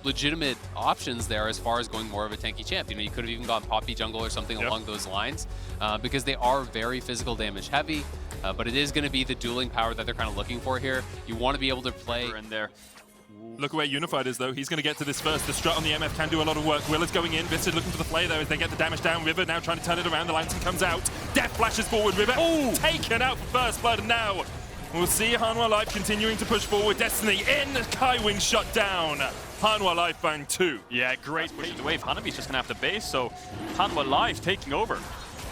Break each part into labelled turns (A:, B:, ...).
A: legitimate options there as far as going more of a tanky champ. You know, you could have even gone Poppy jungle or something along those lines because they are very physical damage heavy, but it is going to be the dueling power that they're kind of looking for here. You want to be able to play
B: in there.
C: Look where Unified is, though. He's going to get to this first. The strut on the MF can do a lot of work. Will is going in. Visted looking for the play, though, as they get the damage down. River now trying to turn it around. The lantern comes out. Death flashes forward. River taken out for first blood. And now we'll see Hanwha Life continuing to push forward. Destiny in. Kaiwing shut down. Hanwha Life bang 2.
B: Yeah, great push the wave. Hanabi's just going to have to base, so Hanwha Life taking over.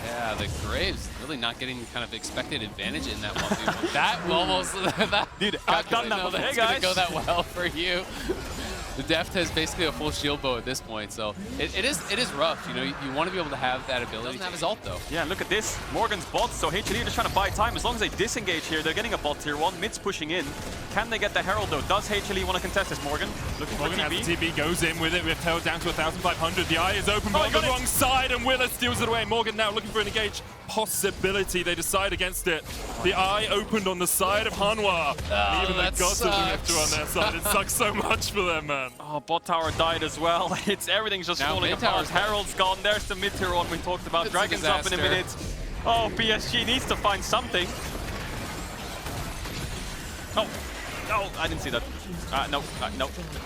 A: Yeah, the Graves really not getting kind of expected advantage in that 1v1. That almost,
B: Dude, I've done that before. Hey guys,
A: go that well for you. The Deft has basically a full shield bow at this point, so it is rough. You know, you want to be able to have that ability. Doesn't have his ult though.
B: Yeah, look at this. Morgan's bot, so HLE just trying to buy time. As long as they disengage here, they're getting a bot tier 1. Mid's pushing in. Can they get the Herald though? Does HLE want to contest this, Morgan? Looking for
C: Morgan
B: TP.
C: has the TP, goes in with it. Rift held down to 1,500. The eye is open, but on the wrong side, and Willa steals it away. Morgan now looking for an engage possibility. They decide against it. The eye opened on the side of Hanwha. Even the gods of Rift are on their side. It sucks so much for them, man.
B: Oh, bot tower died as well. Everything's just falling apart. Herald's gone. There's the mid tier 1 we talked about. Dragon's up in a minute. Oh, PSG needs to find something. Oh, no, I didn't see that. No,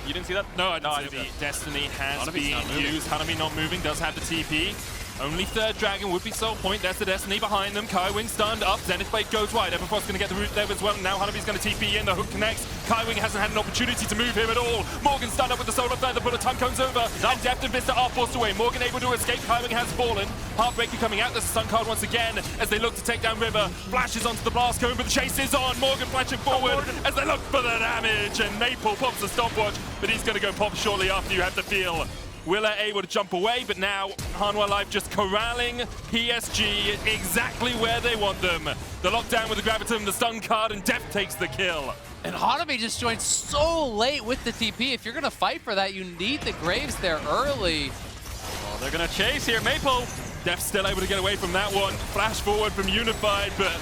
B: you didn't see that?
C: No, I didn't see that. Destiny has been used. Hanabi not moving, does have the TP. Only third dragon would be soul point. There's the Destiny behind them. Kaiwing stunned up. Zenith Blade goes wide. Everfrost's going to get the root there as well. Now Hanabi's going to TP in. The hook connects. Kaiwing hasn't had an opportunity to move him at all. Morgan stunned up with the solar flare. The bullet time comes over. And Deft and Vista are forced away. Morgan able to escape. Kaiwing has fallen. Heartbreaker coming out. There's a stun card once again as they look to take down River. Flashes onto the blast cone, but the chase is on. Morgan flashing forward as they look for the damage. And Maple pops the stopwatch, but he's going to go pop shortly after. You have to feel Willa able to jump away, but now Hanwha Life just corralling PSG exactly where they want them. The lockdown with the Gravitum, the stun card, and Deft takes the kill.
A: And Hanabi just joined so late with the TP. If you're going to fight for that, you need the Graves there early.
B: Oh, they're going to chase here. Maple.
C: Deft still able to get away from that one. Flash forward from Unified, but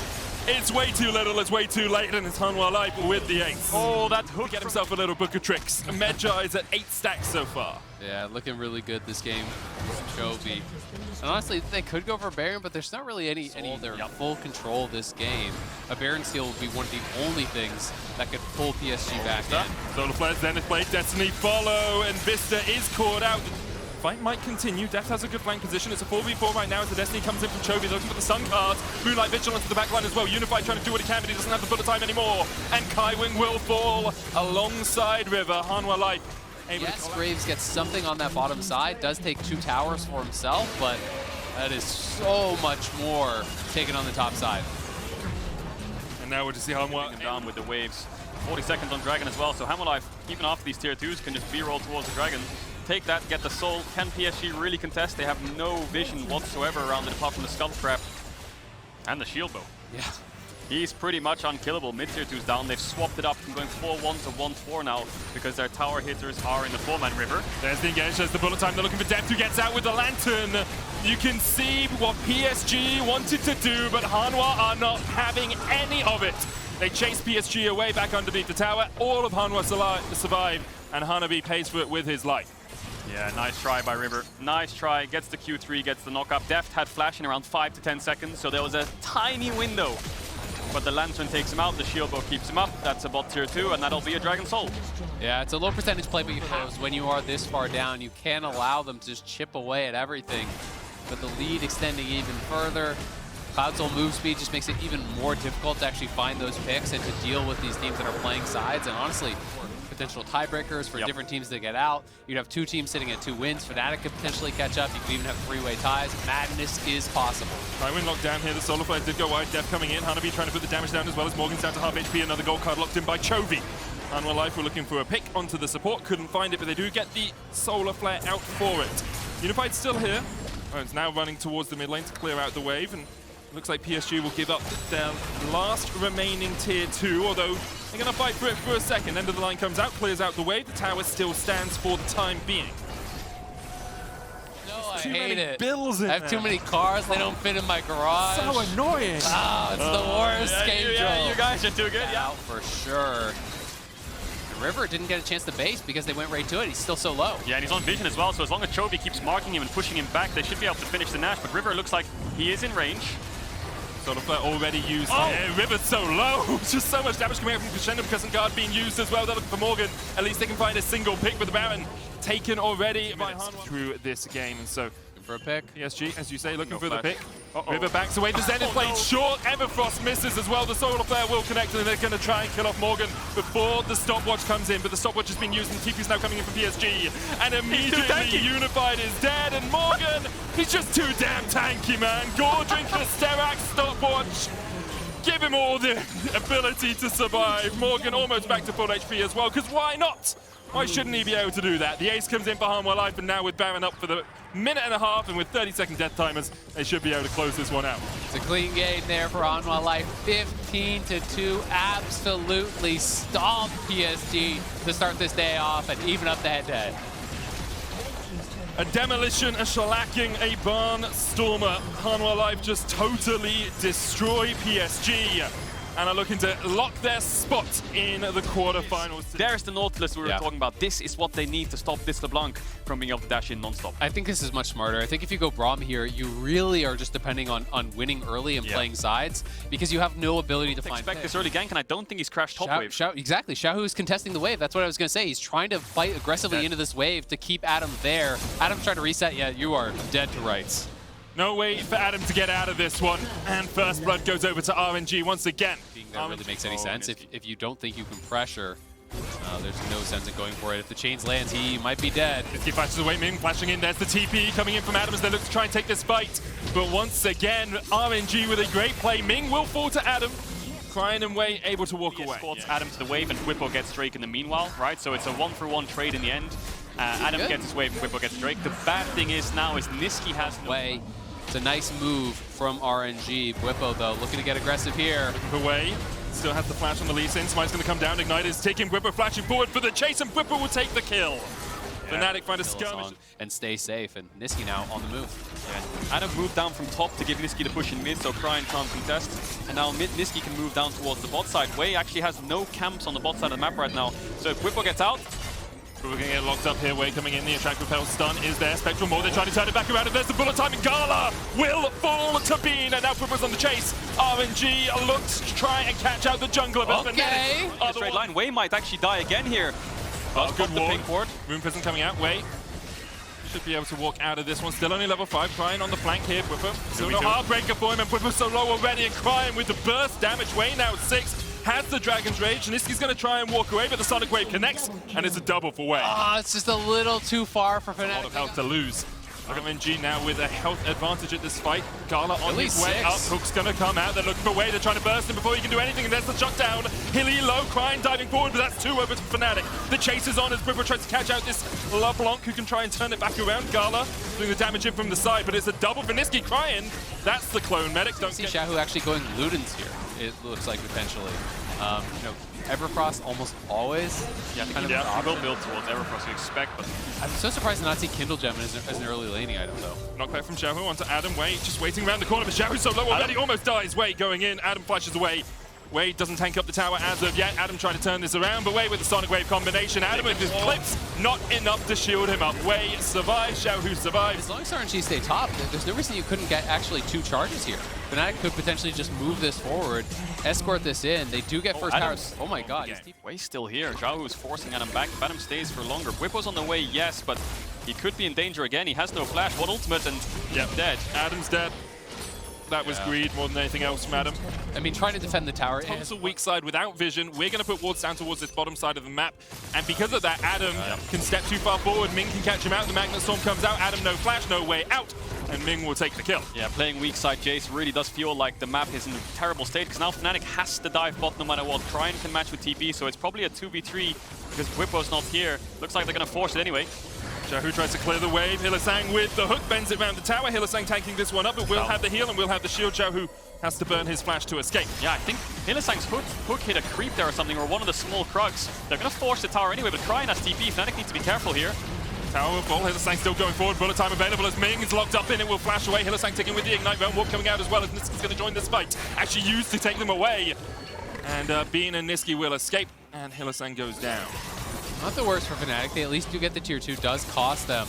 C: it's way too little, it's way too late, and it's Hanwha Life with the ace.
B: Oh, that hook.
C: Get himself a little book of tricks. Medjai is at 8 stacks so far.
A: Yeah, looking really good this game. Chovy. And honestly, they could go for Baron, but there's not really any they're in full control of this game. A Baron steal would be one of the only things that could pull PSG back in.
C: Solar Flare, Zenith Blade, Destiny follow, and Vista is caught out. Fight might continue. Deft has a good flank position. It's a 4v4 right now as the Destiny comes in from Chovy, looking for the stun cards. Moonlight Vigil onto the back line as well. Unified trying to do what he can, but he doesn't have the bullet time anymore. And Kaiwing will fall alongside River. Hanwha Life.
A: Yes, Graves gets something on that bottom side. Does take 2 towers for himself, but that is so much more taken on the top side.
C: And now we're to see Hanwha
B: him down with the waves. 40 seconds on Dragon as well, so Hanwha Life, even after these tier 2s, can just B-roll towards the Dragon. Take that, get the soul. Can PSG really contest? They have no vision whatsoever around it apart from the Skull Trap and the shield bow.
A: Yeah.
B: He's pretty much unkillable. Mid-tier 2's down. They've swapped it up from going 4-1 to 1-4 now because their tower hitters are in the 4-man river.
C: There's the engage, there's the bullet time. They're looking for Deft, who gets out with the lantern. You can see what PSG wanted to do, but Hanwha are not having any of it. They chase PSG away back underneath the tower. All of Hanwha survive, and Hanabi pays for it with his life.
B: Yeah, nice try by River. Nice try, gets the Q3, gets the knock-up. Deft had flash in around 5 to 10 seconds, so there was a tiny window. But the Lantern takes him out, the shield bow keeps him up. That's a bot tier 2, and that'll be a Dragon Soul.
A: Yeah, it's a low percentage play, but you have when you are this far down, you can't allow them to just chip away at everything. But the lead extending even further. Cloud Soul move speed just makes it even more difficult to actually find those picks and to deal with these teams that are playing sides. And honestly, potential tiebreakers for different teams to get out. You'd have 2 teams sitting at 2 wins. Fnatic could potentially catch up. You could even have 3-way ties. Madness is possible.
C: Kaiwing locked down here. The Solar Flare did go wide. Deft coming in. Hanabi trying to put the damage down as well as Morgan's down to half HP. Another gold card locked in by Chovy. Hanwha Life were looking for a pick onto the support. Couldn't find it, but they do get the Solar Flare out for it. Unified's still here. Oh, it's now running towards the mid lane to clear out the wave. And looks like PSG will give up their last remaining tier 2, although they're going to fight for it for a second. End of the line comes out, clears out the wave. The tower still stands for the time being.
A: No, I
C: too
A: hate
C: many
A: it.
C: bills in
A: I have too many cars. They don't fit in my garage.
C: So annoying.
A: Oh, it's the worst game
B: you guys are too good.
A: Out for sure. River didn't get a chance to base because they went right to it. He's still so low.
B: Yeah, and he's on vision as well, so as long as Chovy keeps marking him and pushing him back, they should be able to finish the Nash, but River looks like he is in range.
C: Sort of already used.
B: Oh.
C: River's so low. Just so much damage coming out from Crescendo Crescent Guard being used as well. They're looking for Morgan. At least they can find a single pick with the Baron taken already by Hanwha through this game. And so
A: For a pick.
C: PSG, as you say, looking for
B: flash.
C: the pick. River backs away. The Zenith blade short. Everfrost misses as well. The Solar Flare will connect, and they're going to try and kill off Morgan before the stopwatch comes in. But the stopwatch has been used, and TP's now coming in from PSG. And immediately Unified is dead, and Morgan, he's just too damn tanky, man. Gorging the Sterak stopwatch. Give him all the ability to survive. Morgan almost back to full HP as well, because why not? Why shouldn't he be able to do that? The ace comes in for Hanwha Life, and now with Baron up for the minute and a half, and with 30-second death timers, they should be able to close this one out.
A: It's a clean game there for Hanwha Life. 15-2, absolutely stomped PSG to start this day off and even up the head-to-head.
C: A demolition, a shellacking, a barnstormer. Hanwha Life just totally destroy PSG and are looking to lock their spot in the quarterfinals.
B: There's the Nautilus we were talking about. This is what they need to stop this LeBlanc from being able to dash in non-stop.
A: I think this is much smarter. I think if you go Braum here, you really are just depending on winning early and playing sides, because you have no ability to find
B: expect this early gank, and I don't think he's crashed top wave.
A: Exactly. Xiaohu is contesting the wave. That's what I was going to say. He's trying to fight aggressively into this wave to keep Adam there. Adam's trying to reset. Yeah, you are dead to rights.
C: No way for Adam to get out of this one. And first blood goes over to RNG once again.
A: That really makes any sense. If you don't think you can pressure, there's no sense in going for it. If the chains lands, he might be dead.
C: He flashes away, Ming flashing in. There's the TP coming in from Adam as they look to try and take this fight. But once again, RNG with a great play. Ming will fall to Adam. Crying and Wei able to walk away.
B: Escorts Adam to the wave, and Whippo gets Drake in the meanwhile, right? So it's a 1-for-1 trade in the end. Adam gets his wave, and Whippo gets Drake. The bad thing is now is Nisqy has no
A: way. It's a nice move from RNG. Whippo, though, looking to get aggressive here.
C: Looking for Wei. Still has the flash on the Lee Sin. Smite's going to come down. Ignite is taking Whippo, flashing forward for the chase, and Whippo will take the kill. Fnatic find a skirmish.
A: And stay safe, and Nisqy now on the move.
B: Yeah. Adam moved down from top to give Nisqy the push in mid, so Cryin can't contest. And now mid, Nisqy can move down towards the bot side. Wei actually has no camps on the bot side of the map right now. So if Whippo gets out,
C: we're going to get locked up here. Wei coming in. The Attract Repel stun is there. Spectral Maw, they're trying to turn it back around. And there's the bullet time. And Gala will fall to Bean. And now Whippo's on the chase. RNG looks to try and catch out the jungler. But
A: okay.
B: Straight line. Wei might actually die again here.
C: Oh, good
B: the pink ward.
C: Rune Prison coming out. Wei should be able to walk out of this one. Still only level 5. Cryin on the flank here. Whippo. Still no Heartbreaker for him. And Whippo's so low already. And Cryin with the burst damage. Wei now 6. Has the Dragon's Rage. Nisqy's going to try and walk away, but the Sonic Wave connects, and it's a double for Wei.
A: It's just a little too far for Fnatic.
C: A lot of health to lose. RNG now with a health advantage at this fight. Gala on his way up. Hook's going to come out. They're looking for Wei. They're trying to burst him before he can do anything, and there's the shutdown. Hilly low, Cryin diving forward, but that's 2 over to Fnatic. The chase is on as Whippo tries to catch out this LeBlanc, who can try and turn it back around. Gala doing the damage in from the side, but it's a double for Nisqy. Cryin, that's the clone medic. Don't
A: see Xiaohu actually going Ludens here, it looks like, potentially. You know, Everfrost almost always
B: he will build towards Everfrost, you expect, but
A: I'm so surprised to not see Kindle Gem as an early laning item, though.
C: Knockback from Xiaohu onto Adam. Wei just waiting around the corner, but Xiaohu's so low already, almost dies. Wei going in, Adam flashes away. Wei doesn't tank up the tower as of yet. Adam trying to turn this around, but Wei with the Sonic Wave combination. Adam with his clips, not enough to shield him up. Wei survives, Xiaohu survives.
A: As long as RNG stay top, there's no reason you couldn't get actually 2 charges here. Fnatic could potentially just move this forward, escort this in. They do get first towers. Oh my god.
B: Wei's still here. Xiaohu's forcing Adam back. If Adam stays for longer. Whippo's on the way, yes, but he could be in danger again. He has no flash. One ultimate and dead.
C: Adam's dead. That was greed more than anything else, madam.
A: I mean, trying to defend the tower.
C: Tom's a weak side without vision. We're going to put wards down towards this bottom side of the map. And because of that, Adam can step too far forward. Ming can catch him out. The Magnet Storm comes out. Adam no flash, no way out. And Ming will take the kill. Yeah,
B: playing weak side Jace really does feel like the map is in a terrible state, because now Fnatic has to dive bot no matter what. Cryin can match with TP, so it's probably a 2v3 because Whippo's not here. Looks like they're going to force it anyway.
C: Xiaohu tries to clear the wave. Hylissang with the hook bends it around the tower. Hylissang tanking this one up, but we'll have the heal and we'll have the shield. Xiaohu has to burn his flash to escape.
B: Yeah, I think Hylissang's hook hit a creep there or something, or one of the small Krugs. They're going to force the tower anyway, but Cryin has TP. Fnatic needs to be careful here.
C: Tower will fall. Hylissang still going forward. Bullet time available as Ming is locked up in. It will flash away. Hylissang taking with the Ignite Realm Warp coming out as well as Nisqy's going to join this fight. Actually used to take them away. And Bean and Nisqy will escape. And Hylissang goes down.
A: Not the worst for Fnatic. They at least do get the tier 2. Does cost them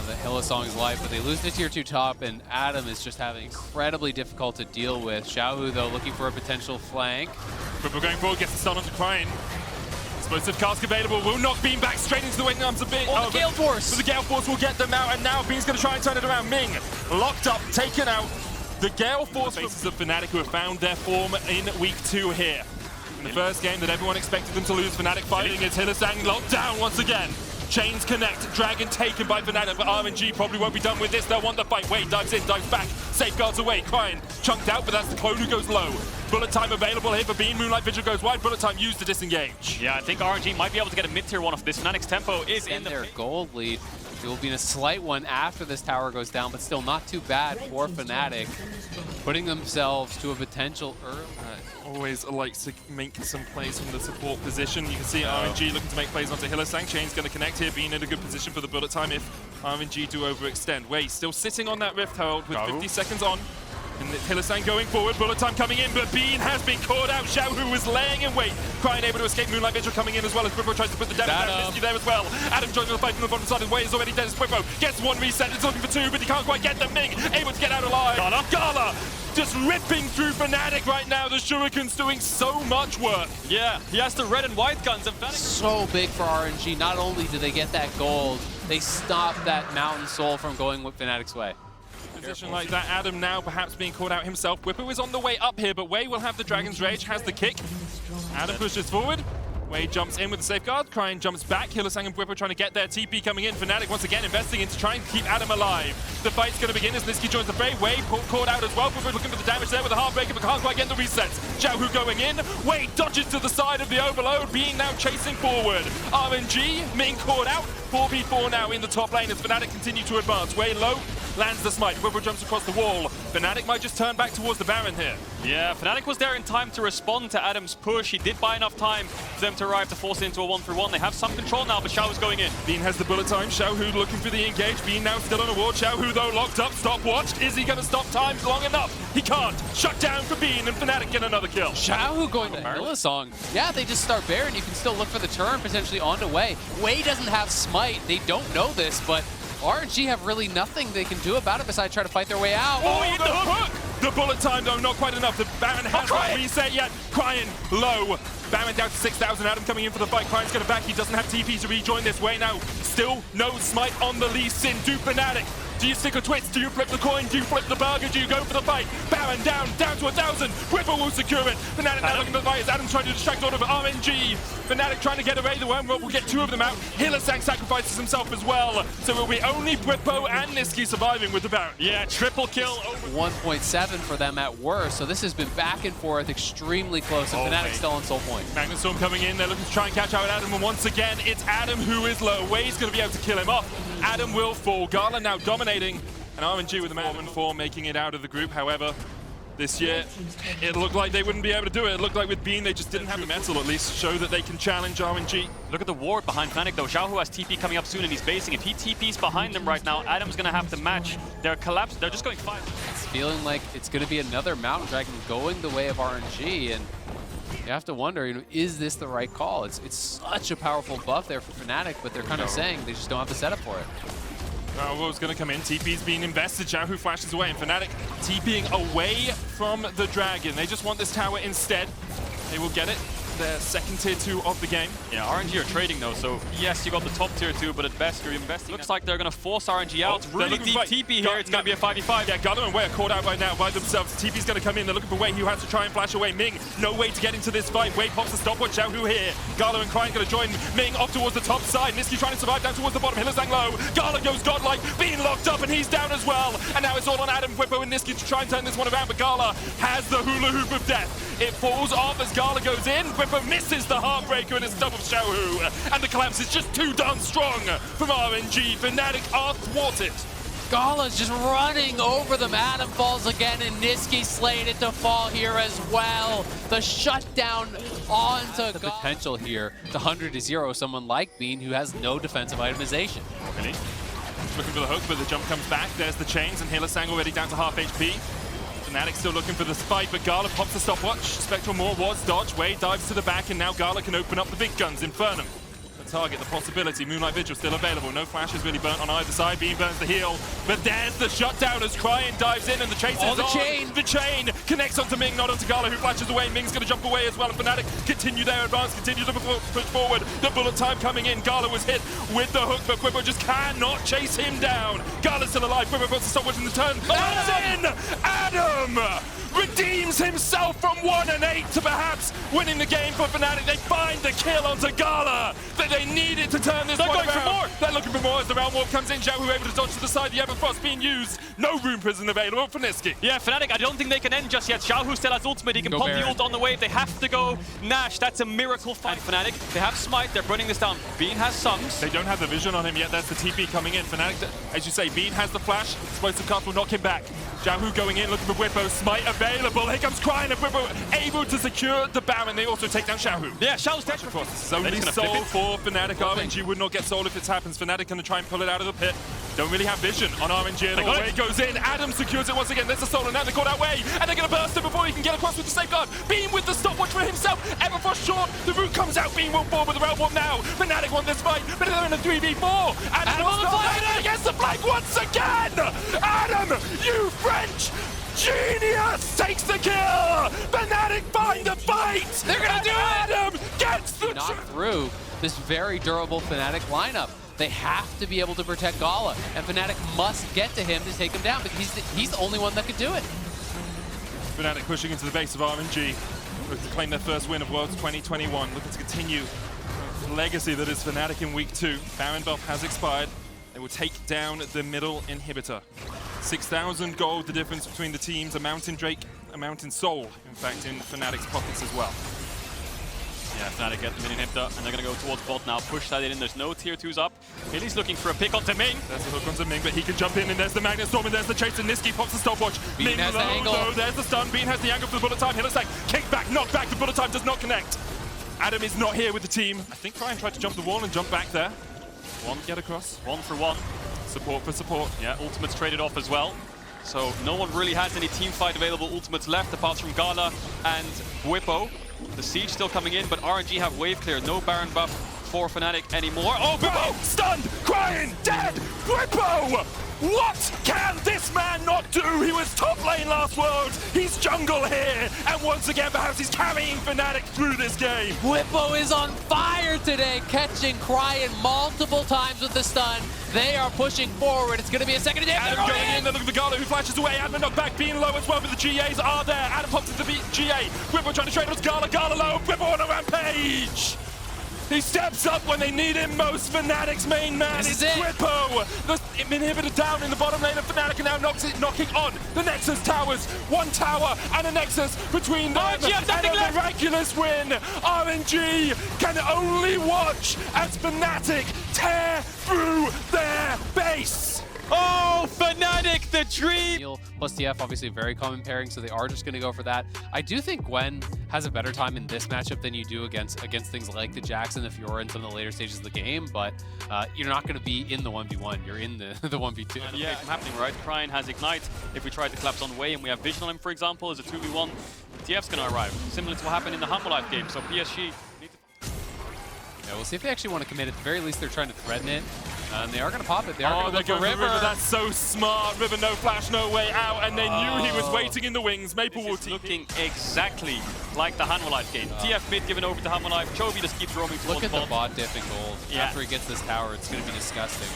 A: the Hylissang's life, but they lose the tier 2 top, and Adam is just having incredibly difficult to deal with. Xiaohu, though, looking for a potential flank.
C: But we're going forward, gets the stun onto Cryin. Explosive cask available, will knock Bean back straight into the wing arms a bit.
A: Oh, the Gale Force!
C: But the Gale Force will get them out, and now Bean's going to try and turn it around. Ming, locked up, taken out. The Gale Force faces of Fnatic, who have found their form in week 2 here. In the first game that everyone expected them to lose, Fnatic fighting, it's Hylissang locked down once again. Chains connect, Dragon taken by Fnatic, but RNG probably won't be done with this. They'll want the fight. Wade dives in, dives back, safeguards away. Cryin chunked out, but that's the clone who goes low. Bullet time available here for Bean. Moonlight Vigil goes wide. Bullet time used to disengage.
B: Yeah, I think RNG might be able to get a mid-tier one off this. Fnatic's tempo is in
A: their gold lead. It will be in a slight one after this tower goes down, but still not too bad for Fnatic, putting themselves to a potential early.
C: Always likes to make some plays from the support position. You can see RNG looking to make plays onto Hylissang. Chain's going to connect here, being in a good position for the bullet time if RNG do overextend. Wade still sitting on that Rift Herald with 50 seconds on. And Hylissang going forward, bullet time coming in, but Bean has been caught out. Xiaohu was laying in wait. Cryin able to escape. Moonlight Vigil coming in as well as Bwipo tries to put the damage down. Nisqy there as well. Adam joins the fight from the bottom side of the way. Is already dead as Bwipo gets one reset. It's looking for 2, but he can't quite get them. Ming able to get out alive. Gala just ripping through Fnatic right now. The Shuriken's doing so much work.
B: Yeah, he has the red and white guns. And
A: so big for RNG. Not only do they get that gold, they stop that Mountain Soul from going with Fnatic's way.
C: Position like that, Adam now perhaps being caught out himself. Bwipo is on the way up here, but Wei will have the Dragon's Rage, has the kick. Adam pushes forward. Wei jumps in with the safeguard. Cryin jumps back. Hylissang and Bwipo trying to get their TP coming in. Fnatic once again investing in to try and keep Adam alive. The fight's going to begin as Nisqy joins the fray. Wei caught out as well. Bwipo looking for the damage there with a Heartbreaker, but can't quite get the resets. Xiaohu going in. Wei dodges to the side of the overload, being now chasing forward. RNG, Ming caught out. 4v4 now in the top lane as Fnatic continue to advance. Wei low, lands the smite. Bwipo jumps across the wall. Fnatic might just turn back towards the Baron here.
B: Yeah, Fnatic was there in time to respond to Adam's push. He did buy enough time for them to arrive to force it into a 1-3-1. They have some control now, but Xiaohu's going in.
C: Bean has the bullet time. Xiaohu looking for the engage. Bean now still on a ward. Xiaohu though locked up, stopwatched. Is he going to stop time long enough? He can't. Shut down for Bean, and Fnatic get another kill.
A: Xiaohu going to Hylissang. Yeah, they just start Baron. You can still look for the turn potentially onto Wei. Wei doesn't have smite. They don't know this, but RNG have really nothing they can do about it besides try to fight their way out.
C: Oh, the hook! The bullet time, though, not quite enough. The Baron has not reset yet. Cryin low. Baron down to 6,000. Adam coming in for the fight. Cryi's going to back. He doesn't have TP to rejoin this way now. Still no smite on the Lee Sin. Do Fnatic. Do you stick a twist? Do you flip the coin? Do you flip the burger? Do you go for the fight? Baron down to 1,000. Bwipo will secure it. Fnatic now looking for the fight as Adam's trying to distract all of it. RNG. Fnatic trying to get away. The one will get 2 of them out. Hylissang sacrifices himself as well. So it will be only Bwipo and Nisqy surviving with the Baron.
B: Yeah, triple kill.
A: 1.7 for them at worst. So this has been back and forth, extremely close, and Fnatic still on soul point.
C: Magnet Storm coming in. They're looking to try and catch out Adam, and once again, it's Adam who is low. Wei's going to be able to kill him off. Adam will fall. Gala now dominating, and RNG with the man 4 making it out of the group. However, this year, it looked like they wouldn't be able to do it. It looked like with Bean, they just didn't have the metal, at least, show that they can challenge RNG.
B: Look at the ward behind Fnatic, though. Xiaohu has TP coming up soon, and he's basing. If he TP's behind them right now, Adam's going to have to match. They're collapsed. They're just going 5.
A: It's feeling like it's going to be another Mountain Dragon going the way of RNG, and you have to wonder, is this the right call? It's such a powerful buff there for Fnatic, but they're kind of saying they just don't have the setup for it.
C: Raul's going to come in. TP's being invested. Xiaohu flashes away, and Fnatic TPing away from the Dragon. They just want this tower instead. They will get it. Their second tier 2 of the game.
B: Yeah, RNG are trading though, so yes, you got the top tier 2, but at best you're investing. Looks like they're going to force RNG out. Really deep TP here. It's going to be a 5v5.
C: Yeah, Gala and Wei are caught out right now by themselves. TP's going to come in. They're looking for Wei, who has to try and flash away. Ming, no way to get into this fight. Wei pops the stopwatch. Xiaohu here. Gala and Cryin going to join Ming off towards the top side. Nisqy trying to survive down towards the bottom. Hylissang low. Gala goes godlike, being locked up, and he's down as well. And now it's all on Adam, Bwipo, and Nisqy to try and turn this one around, but Gala has the hula hoop of death. It falls off as Gala goes in. Bwipo misses the Heartbreaker and it's double Xiaohu. And the collapse is just too darn strong from RNG. Fnatic are thwarted.
A: Gala's just running over them. Adam falls again, and Nisqy slated to fall here as well. The shutdown onto the potential here to 100-0 someone like Bean who has no defensive itemization.
C: Really? Looking for the hook, but the jump comes back. There's the chains, and Hylissang already down to half HP. Fnatic still looking for the spike, but Gala pops the stopwatch. Spectral Maw was dodge. Wade dives to the back, and now Gala can open up the big guns. Infernum, the target, the possibility. Moonlight Vigil still available. No flash is really burnt on either side. Beam burns the heal, but there's the shutdown as Cryin dives in, and the chase is on. The chain connects onto Ming, not onto Gala, who flashes away. Ming's going to jump away as well, and Fnatic continue their advance, continue to push forward. The bullet time coming in. Gala was hit with the hook, but Quibbo just cannot chase him down. Gala's still alive. Quibbo puts the stopwatch in the turn. Adam redeems himself from 1-8 to perhaps winning the game for Fnatic. They find the kill onto Gala that they needed to turn this one around. They're going for more. They're looking for more as the round warp comes in. Xiaohu able to dodge to the side. The Everfrost being used. No Rune Prison available for Niski.
B: Yeah, Fnatic, I don't think they can end just yet. Xiaohu still has ultimate. He can pop the ult on the wave. They have to go Nash. That's a miracle fight. And Fnatic, they have Smite. They're burning this down. Bean has Sungs.
C: They don't have the vision on him yet. That's the TP coming in. Fnatic, as you say, Bean has the flash. Explosive cast will knock him back. Xiaohu going in, looking for Whippo. Smite available. Here comes Cryin, and Whippo able to secure the Baron. They also take down Xiaohu.
B: Yeah, Xiaohu's dead.
C: This is only soul for Fnatic. RNG would not get soul if it happens. Fnatic going to try and pull it out of the pit. Don't really have vision on RNG. The way goes in. Adam secures it once again. There's a soul, and now they caught out way. And they're going to burst him before he can get across with the safeguard. Beam with the stopwatch for himself. Everfrost short. The root comes out. Beam will fall with the round one now. Fnatic won this fight, but they're in a 3v4. Adam on the flank against the flank once again. Adam, you French genius, takes the kill. Fnatic find the fight.
A: They're going to do it.
C: Adam gets the
A: knock through this very durable Fnatic lineup. They have to be able to protect Gala, and Fnatic must get to him to take him down because he's the only one that could do it.
C: Fnatic pushing into the base of RNG, looking to claim their first win of Worlds 2021, looking to continue the legacy that is Fnatic in Week 2. Baron buff has expired. They will take down the middle inhibitor. 6,000 gold, the difference between the teams. A Mountain Drake, a Mountain Soul, in fact, in Fnatic's pockets as well.
B: Yeah, Fnatic get the mid inhibitor, and they're going to go towards bot now. Push that in. There's no tier 2s up. Hilly's looking for a pick onto Ming.
C: There's the hook onto Ming, but he can jump in, and there's the Magnet Storm, and there's the chase, and Niski pops the stopwatch.
A: Bean has the angle.
C: Though, there's the stun. Bean has the angle for the bullet time. Hiller's like, kick back, knock back. The bullet time does not connect. Adam is not here with the team. I think Cryin tried to jump the wall and jump back there. One get across.
B: 1 for 1.
C: Support for support.
B: Yeah, ultimates traded off as well. So no one really has any team fight available ultimates left apart from Gala and Whippo. The siege still coming in, but RNG have wave clear. No Baron buff for Fnatic anymore. Oh,
C: Whippo stunned! Cryin dead! Whippo! What can this man not do? He was top lane last world. He's jungle here. And once again, perhaps he's carrying Fnatic through this game.
A: Whippo is on fire today, catching Cryin multiple times with the stun. They are pushing forward. It's going to be a second attack.
C: Adam going in. They're looking for Gala, who flashes away. Adam knocked back, being low as well, but the GAs are there. Adam pops into the GA. Whippo trying to trade with Gala. Gala low. Whippo on a rampage. He steps up when they need him most. Fnatic's main man is Whippo. The inhibitor down in the bottom lane of Fnatic, and now knocking on the Nexus towers. One tower and a Nexus between them. And a miraculous win. RNG can only watch as Fnatic tear through their base.
B: Oh, Fnatic, the dream!
A: Plus TF, obviously a very common pairing, so they are just going to go for that. I do think Gwen has a better time in this matchup than you do against things like the Jax and the Fiora in some of the later stages of the game, but you're not going to be in the 1v1, you're in the 1v2.
B: Yeah, it's happening, right? Cryin has Ignite. If we try to collapse on Way and we have Vision on him, for example, as a 2v1, TF's going to arrive, similar to what happened in the Hanwha Life game, so PSG need to...
A: Yeah, we'll see if they actually want to commit. At the very least, they're trying to threaten it. And they are going to pop it. They are going to go for River.
C: That's so smart. River, no flash, no way out. And they knew he was waiting in the wings. Maple will
B: looking exactly like the Hanwha Life game. TF mid given over to Hanwha Life. Chovy just keeps roaming towards
A: the bot dipping gold.
B: Yeah.
A: After he gets this tower, it's going to be disgusting.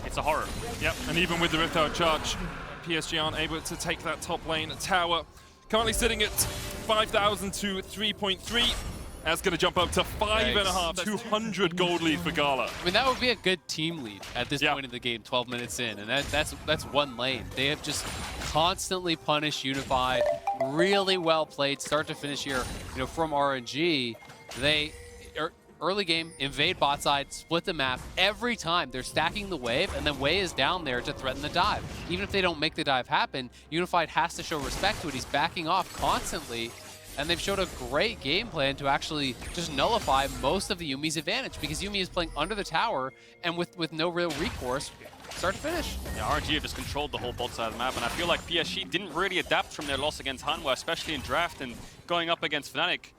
B: It's a horror.
C: Yep, and even with the Rift Tower charge, PSG aren't able to take that top lane tower. Currently sitting at 5,000 to 3.3. That's going to jump up to 5.5. 200 gold lead for Gala.
A: I mean, that would be a good team lead at this point in the game, 12 minutes in. And that's one lane. They have just constantly punished Unified. Really well played, start to finish here, from RNG. They, early game, invade bot side, split the map. Every time they're stacking the wave, and then Wei is down there to threaten the dive. Even if they don't make the dive happen, Unified has to show respect to it. He's backing off constantly. And they've showed a great game plan to actually just nullify most of the Yumi's advantage, because Yumi is playing under the tower and with no real recourse. start to finish.
B: Yeah, RNG have just controlled the whole bot side of the map, and I feel like PSG didn't really adapt from their loss against Hanwha, especially in draft and going up against Fnatic.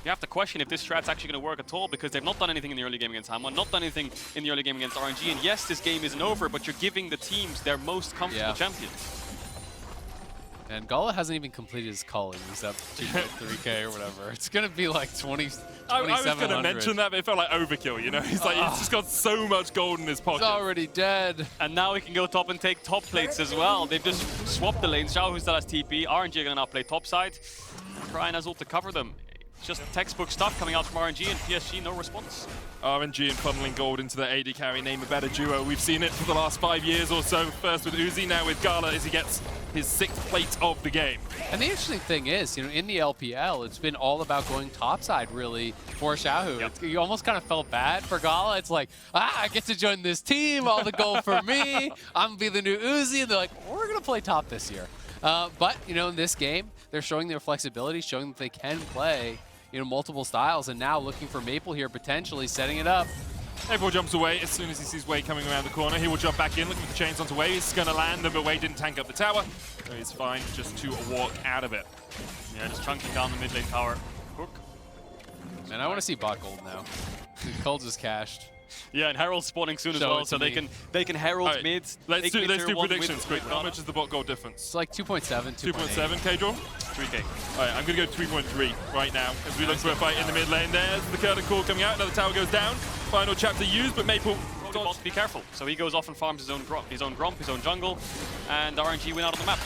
B: You have to question if this strat's actually going to work at all, because they've not done anything in the early game against Hanwha, not done anything in the early game against RNG, and yes, this game isn't over, but you're giving the teams their most comfortable champions.
A: And Gala hasn't even completed his calling. He's up 2.3k or whatever. It's going to be like 2700.
C: I was going to mention that, but it felt like overkill, you know? He's like, he's just got so much gold in his pocket.
A: He's already dead.
B: And now he can go top and take top plates as well. They've just swapped the lanes. Xiao, who still has TP. RNG are going to now play top side. Ryan has ult to cover them. Just textbook stuff coming out from RNG, and PSG, no response.
C: RNG and funneling gold into the AD carry, name a better duo. We've seen it for the last 5 years or so. First with Uzi, now with Gala as he gets his 6th plate of the game.
A: And the interesting thing is, you know, in the LPL, it's been all about going topside, really, for Xiaohu.
B: Yep.
A: You almost kind of felt bad for Gala. It's like, I get to join this team, all the gold for me. I'm going to be the new Uzi. And they're like, we're going to play top this year. But, you know, in this game, they're showing their flexibility, showing that they can play, you know, multiple styles, and now looking for Maple here, potentially setting it up.
C: Everyone jumps away as soon as he sees Wei coming around the corner. He will jump back in, looking for the chains onto Wei. He's going to land them, but Wei didn't tank up the tower. So he's fine just to walk out of it.
B: Yeah, just chunking down the mid lane tower. Hook.
A: Man, I want to see bot gold now. Cold is cashed.
B: Yeah, and Herald's spawning soon as
A: Show
B: well,
A: it
B: so
A: to
B: they
A: me.
B: can Herald
C: Right,
B: mid.
C: Let's do
B: tier 1
C: predictions quick. How
B: Ghana.
C: much is the bot gold difference?
A: It's like 2.7,
C: 2.7, K-Draw?
B: 3k.
C: All right, I'm going to go 3.3 right now as we look for a fight in the mid lane. There's the curtain call coming out. Another tower goes down. Final chapter used, but Maple...
B: Be careful. So he goes off and farms his own gromp, his own jungle, and RNG win out of the map.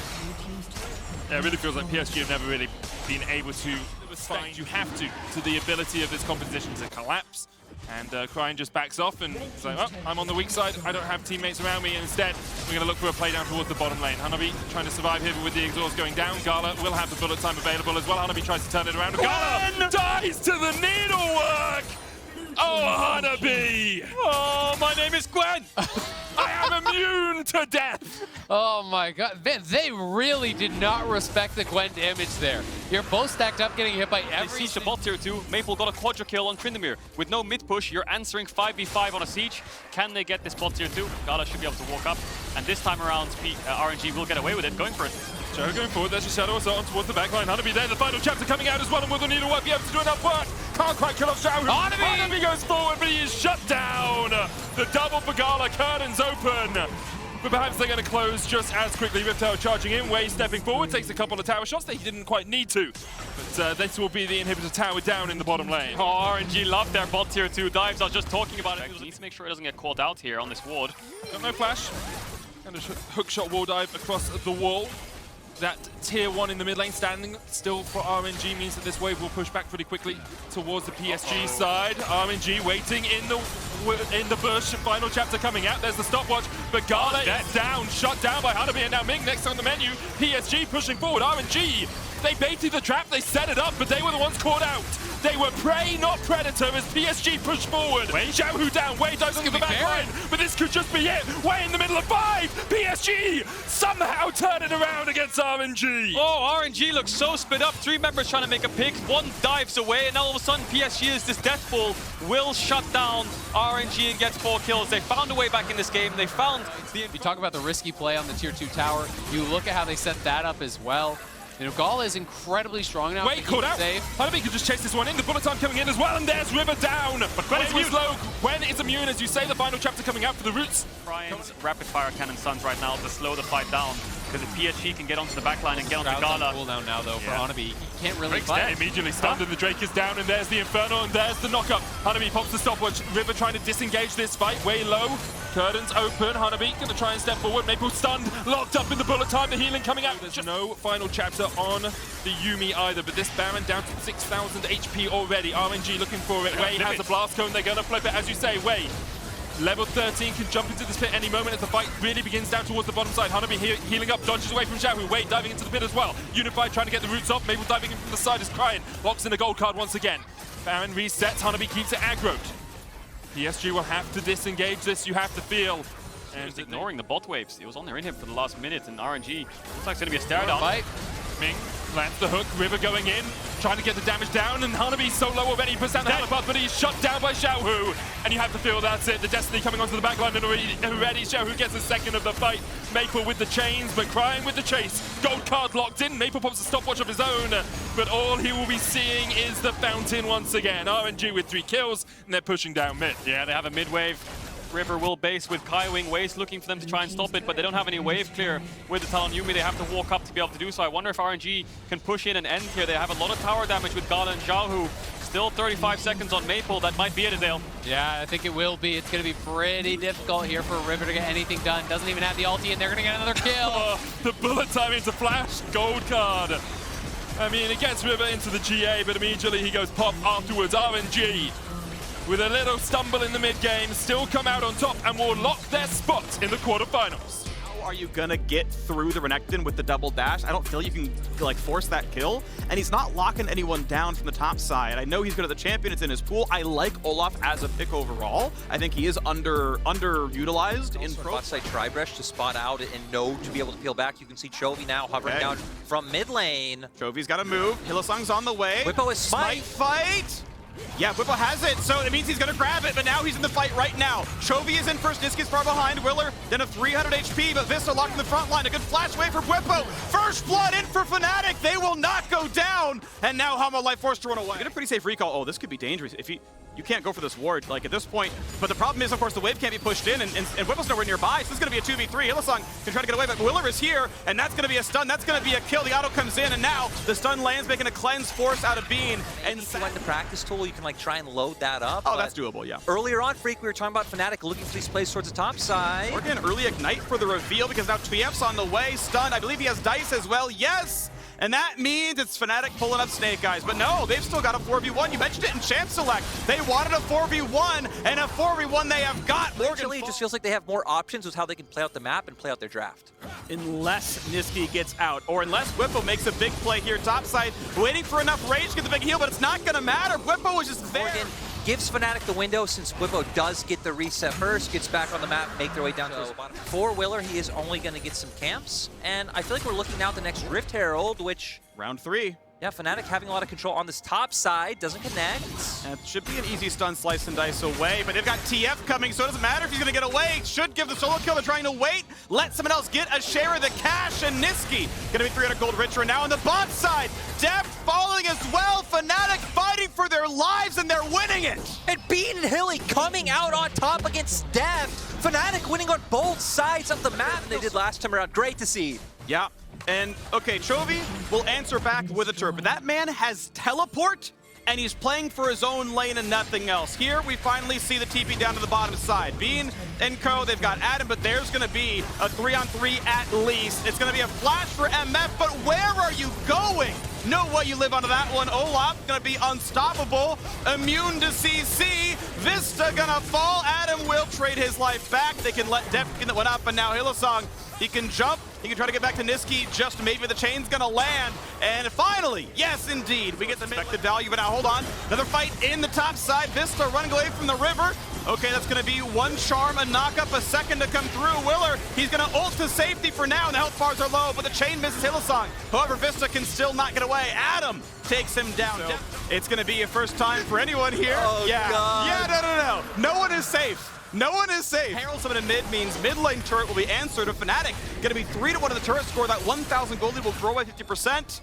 C: Yeah, it really feels like PSG have never really been able to respect, you have to the ability of this competition to collapse. And Kryan just backs off and is like, oh, I'm on the weak side, I don't have teammates around me, and instead we're going to look for a play down towards the bottom lane. Hanabi trying to survive here with the exhaust going down. Gala will have the bullet time available as well. Hanabi tries to turn it around. Gala dies to the needlework! Oh, Hanabi!
B: Oh, my name is Gwen!
C: I am immune to death!
A: Oh my god, man, they really did not respect the Gwen damage there. You're both stacked up, getting hit by every...
B: They siege the bot tier 2. Maple got a quadra kill on Tryndamere. With no mid push, you're answering 5v5 on a siege. Can they get this bot tier 2? Gala should be able to walk up. And this time around, RNG will get away with it, going for it.
C: Joe going forward, there's a shadow assault on towards the backline. Hanabi there, the final chapter coming out as well, and will the needlework be able to do enough work? Can't quite kill off Xiao. Hanabi goes forward, but he is shut down. The double for Gala, curtains open. But perhaps they're going to close just as quickly. Riptail charging in, Wei stepping forward, takes a couple of tower shots that he didn't quite need to. But this will be the inhibitor tower down in the bottom lane.
B: Oh, RNG love their bot tier 2 dives. I was just talking about it. He needs to make sure he doesn't get caught out here on this ward.
C: Got no flash. And a hook shot wall dive across the wall. That tier 1 in the mid lane standing still for RNG means that this wave will push back pretty quickly towards the PSG side. RNG waiting in the bush. Final chapter coming out. There's the stopwatch, but Gala is down, shot down by Hanabi, and now Ming next on the menu. PSG pushing forward. RNG, they baited the trap, they set it up, but they were the ones caught out. They were prey, not predator, as PSG pushed forward. Xiaohu down, Wei dives into the back line, but this could just be it. Wei in the middle of 5. PSG somehow turn it around against RNG.
B: Oh, RNG looks so split up. 3 members trying to make a pick. 1 dives away, and all of a sudden PSG is this death ball. Will shut down RNG and gets 4 kills. They found a way back in this game. They found the...
A: You talk about the risky play on the tier 2 tower. You look at how they set that up as well. You know, Gala is incredibly strong now.
C: Wait, caught out. Hanabi can just chase this one in. The bullet time coming in as well, and there's River down. But Gwen is immune. Gwen is immune, as you say, the final chapter coming out for the roots.
B: Ryan's rapid fire cannon stuns right now to slow the fight down. Because if PSG can get onto the backline and get onto Gala.
A: Cooldown now, though, for Hanabi. He can't really fight.
C: Immediately stunned, and the Drake is down, and there's the Inferno, and there's the knockup. Hanabi pops the stopwatch. River trying to disengage this fight. Way low. Curtains open. Hanabi going to try and step forward. Maple stunned. Locked up in the bullet time. The healing coming out. There's no final chapter on the Yuumi either, but this Baron down to 6,000 HP already. RNG looking for it. Wei has a blast cone. They're going to flip it, as you say. Wei, level 13, can jump into this pit any moment as the fight really begins down towards the bottom side. Hanabi healing up, dodges away from Xiaohu. Wei diving into the pit as well. Unified trying to get the roots off. Maple diving in from the side is Kryan. Locks in a gold card once again. Baron resets. Hanabi keeps it aggroed. PSG will have to disengage this, you have to feel.
B: And ignoring the bot waves. It was on their in him for the last minute, and RNG looks like it's going to be a stare down.
A: Fight.
C: Ming lands the hook, River going in, trying to get the damage down, and Hanabi's so low already, he puts down the Halibut, but he's shut down by Xiaohu. And you have to feel that's it. The Destiny coming onto the back line, and already Xiaohu gets a second of the fight. Maple with the chains, but crying with the chase. Gold card locked in. Maple pops a stopwatch of his own, but all he will be seeing is the fountain once again. RNG with 3 kills, and they're pushing down mid.
B: Yeah, they have a mid-wave. River will base with Kaiwing. Waste looking for them to try and stop it, but they don't have any wave clear with the Talon Yumi. They have to walk up to be able to do so. I wonder if RNG can push in and end here. They have a lot of tower damage with Gala and Xiaohu. Still 35 seconds on Maple. That might be it, Adele.
A: Yeah, I think it will be. It's going to be pretty difficult here for River to get anything done. Doesn't even have the ulti, and they're going to get another kill.
C: The bullet time into flash, gold card. I mean, it gets River into the GA, but immediately he goes pop afterwards. RNG, with a little stumble in the mid-game, still come out on top and will lock their spot in the quarterfinals.
D: How are you gonna get through the Renekton with the double dash? I don't feel you can like force that kill, and he's not locking anyone down from the top side. I know he's good at the champion, it's in his pool. I like Olaf as a pick overall. I think he is underutilized in pro.
E: Bot side Tribresh to spot out and know to be able to peel back. You can see Chovy now hovering down from mid lane.
D: Chovy's got to move. Hillsong's on the way.
E: Whippo is
D: Smite fight. Yeah, Whippo has it, so it means he's gonna grab it, but now he's in the fight right now. Chovy is in first, Niski's far behind. Willer, then a 300 HP, but Vista locked in the front line. A good flash wave for Whippo. First blood in for Fnatic. They will not go down. And now Hanwha Life forced to run away. Get a pretty safe recall. Oh, this could be dangerous. If you can't go for this ward, like at this point. But the problem is, of course, the wave can't be pushed in, and Whipple's nowhere nearby, so this is gonna be a 2v3. Hillsong can try to get away, but Willer is here, and that's gonna be a stun. That's gonna be a kill. The auto comes in, and now the stun lands, making a cleanse force out of Bean. And
E: if you went the practice tool, you can like try and load that up.
D: Oh, that's doable, yeah.
E: Earlier on, Freak, we were talking about Fnatic looking for these plays towards the top side.
D: We're getting early ignite for the reveal because now TF's on the way. Stunned. I believe he has dice as well. Yes! And that means it's Fnatic pulling up Snake Eyes. But no, they've still got a 4v1. You mentioned it in Champ Select. They wanted a 4v1, and a 4v1 they have got.
E: Actually, it just feels like they have more options with how they can play out the map and play out their draft.
D: Unless Niski gets out, or unless Whippo makes a big play here topside, waiting for enough rage to get the big heal, but it's not going to matter. Whippo is just there.
E: Morgan gives Fnatic the window since Whippo does get the reset first, gets back on the map, make their way down to the bottom. For Willer, he is only going to get some camps, and I feel like we're looking now at the next Rift Herald, which...
D: Round 3.
E: Yeah, Fnatic having a lot of control on this top side, doesn't connect.
D: That should be an easy stun, slice and dice away, but they've got TF coming, so it doesn't matter if he's gonna get away. Should give the solo kill. They're trying to wait, let someone else get a share of the cash, and Niski gonna be 300 gold richer. And now on the bot side, Depth falling as well. Fnatic fighting for their lives, and they're winning it.
E: And Bean and Hilly coming out on top against Depth. Fnatic winning on both sides of the map, and they did last time around. Great to see.
D: Yeah. And, okay, Chovy will answer back with a turret, but that man has teleport, and he's playing for his own lane and nothing else. Here, we finally see the TP down to the bottom side. Bean and Co, they've got Adam, but there's going to be a 3-on-3 at least. It's going to be a flash for MF, but where are you going? No way you live onto that one. Olaf gonna be unstoppable. Immune to CC. Vista gonna fall. Adam will trade his life back. They can let Def get that one up, and now Hillsong, he can jump. He can try to get back to Niski. Just maybe the chain's gonna land. And finally, yes indeed, we get the expected value, but now hold on. Another fight in the top side. Vista running away from the river. Okay, that's gonna be one charm, a knock-up, a second to come through. Willer, he's gonna ult to safety for now, and the health bars are low, but the chain misses Hillsong. However, Vista can still not get away. Adam takes him down. So, it's gonna be a first time for anyone here.
E: Oh,
D: yeah.
E: God.
D: Yeah, no. No one is safe. No one is safe. Herald summon in mid means mid lane turret will be answered. Of Fnatic, gonna be 3-1 in the turret score. That 1,000 gold lead will grow by 50%.